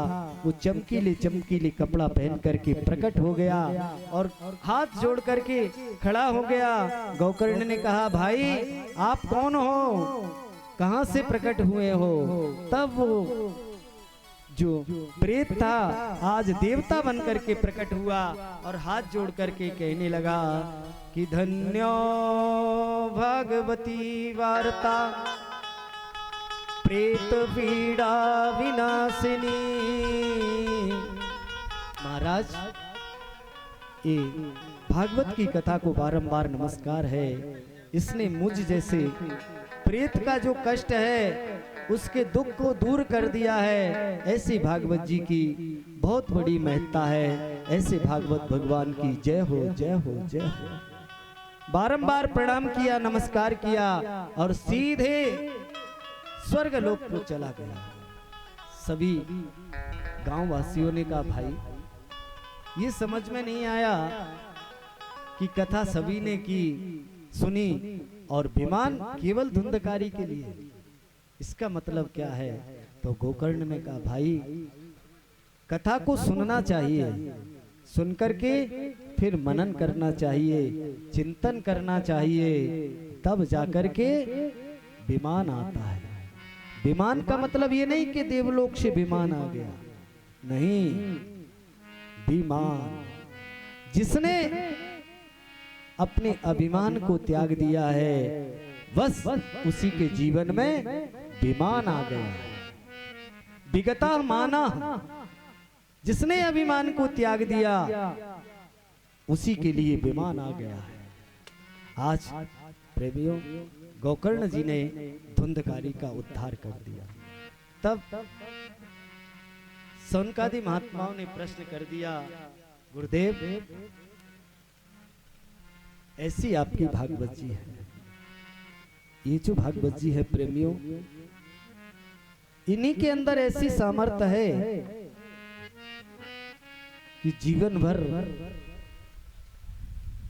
वो चमकीले चमकीले कपड़ा पहन करके प्रकट हो गया और हाथ जोड़ करके खड़ा हो गया। गोकर्ण ने कहा, भाई आप कौन हो, कहां से प्रकट हुए हो? तब वो जो प्रेत था आज देवता बन करके प्रकट हुआ और हाथ जोड़ करके कहने लगा कि धन्यो भगवती वार्ता प्रेत पीड़ा विनाशिनी। महाराज, ये भागवत की कथा को बारंबार नमस्कार है। इसने मुझ जैसे प्रेत का जो कष्ट है उसके दुख को दूर कर दिया है। ऐसी भागवत जी की बहुत बड़ी महत्ता है। ऐसे भागवत भगवान की जय हो, जय हो, जय हो। बारंबार प्रणाम किया, नमस्कार किया और सीधे स्वर्ग लोक को चला गया। सभी गांव वासियों ने कहा, भाई ये समझ में नहीं आया कि कथा सभी ने की, सुनी और विमान केवल धुंधकारी के लिए, इसका मतलब क्या है? तो गोकर्ण ने कहा, भाई कथा को सुनना चाहिए, सुन करके फिर मनन करना चाहिए, चिंतन करना चाहिए, तब जाकर के विमान आता है। विमान का मतलब ये नहीं कि देवलोक से विमान आ गया, नहीं, विमान जिसने अपने अभिमान को त्याग दिया है बस उसी के जीवन में विमान आ गया। विगता माना, जिसने अभिमान को त्याग दिया उसी के लिए विमान आ गया है। आज प्रेमियों, गोकर्ण जी ने धुंधकारी का उद्धार कर दिया। तब सौनकादि महात्माओं ने प्रश्न कर दिया, गुरुदेव ऐसी आपकी भागवत जी है। ये जो भागवत जी है प्रेमियों, इन्हीं के अंदर ऐसी सामर्थ्य है कि जीवन भर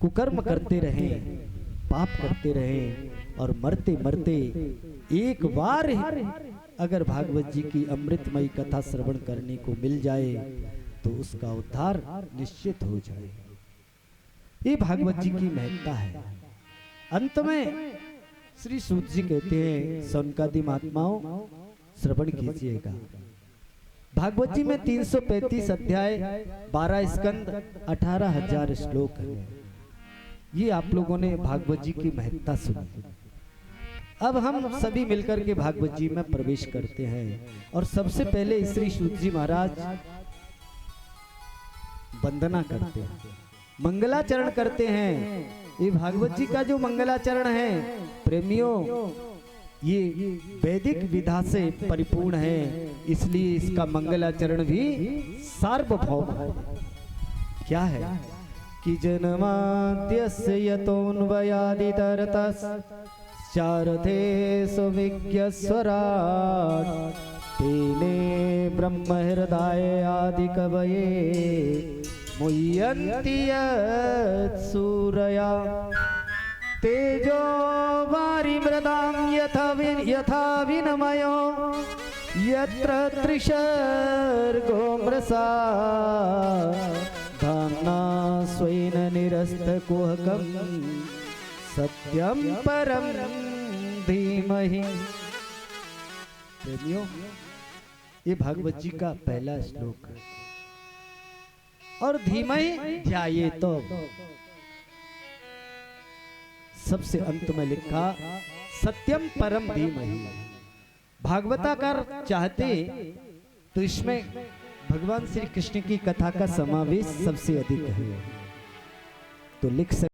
कुकर्म करते रहें, पाप करते रहें और मरते मरते एक बार अगर भागवत जी की अमृतमयी कथा श्रवण करने को मिल जाए तो उसका उद्धार निश्चित हो जाए। ये भागवत जी की महत्ता है। अंत में श्री सूत जी कहते हैं, सौनकादि महात्माओं श्रवण कीजिएगा। भागवत जी में 335 अध्याय, 12 स्कंद, 18,000 श्लोक है। ये आप लोगों ने भागवत जी की महत्ता सुनी। अब हम सभी मिलकर के भागवत जी में प्रवेश करते हैं और सबसे पहले श्री सूत जी महाराज वंदना करते हैं, मंगलाचरण करते हैं। ये भागवत जी का जो मंगलाचरण है प्रेमियों, ये वैदिक विधा से परिपूर्ण है, इसलिए इसका मंगलाचरण भी सार्वभौम है। क्या है कि जन्माद्यस्य यतोऽन्वयादितरतश्चार्थे सुविज्ञस्वराट् तेने ब्रह्महृदाय आदिकवये मुह्यन्ति यत्सूरया तेजो वारिमृदां यथा विनिमयो यत्र त्रिशर्गो मृषा धाम्ना स्वेन निरस्तकुहकं सत्यं परं धीमहि। प्रेमियों, ये भागवत जी का पहला श्लोक है। और धीमहि ध्याये तो सबसे अंत में लिखा सत्यम परम धीमहि। भागवताकार चाहते तो इसमें भगवान श्री कृष्ण की कथा का समावेश सबसे अधिक है, तो लिख सकते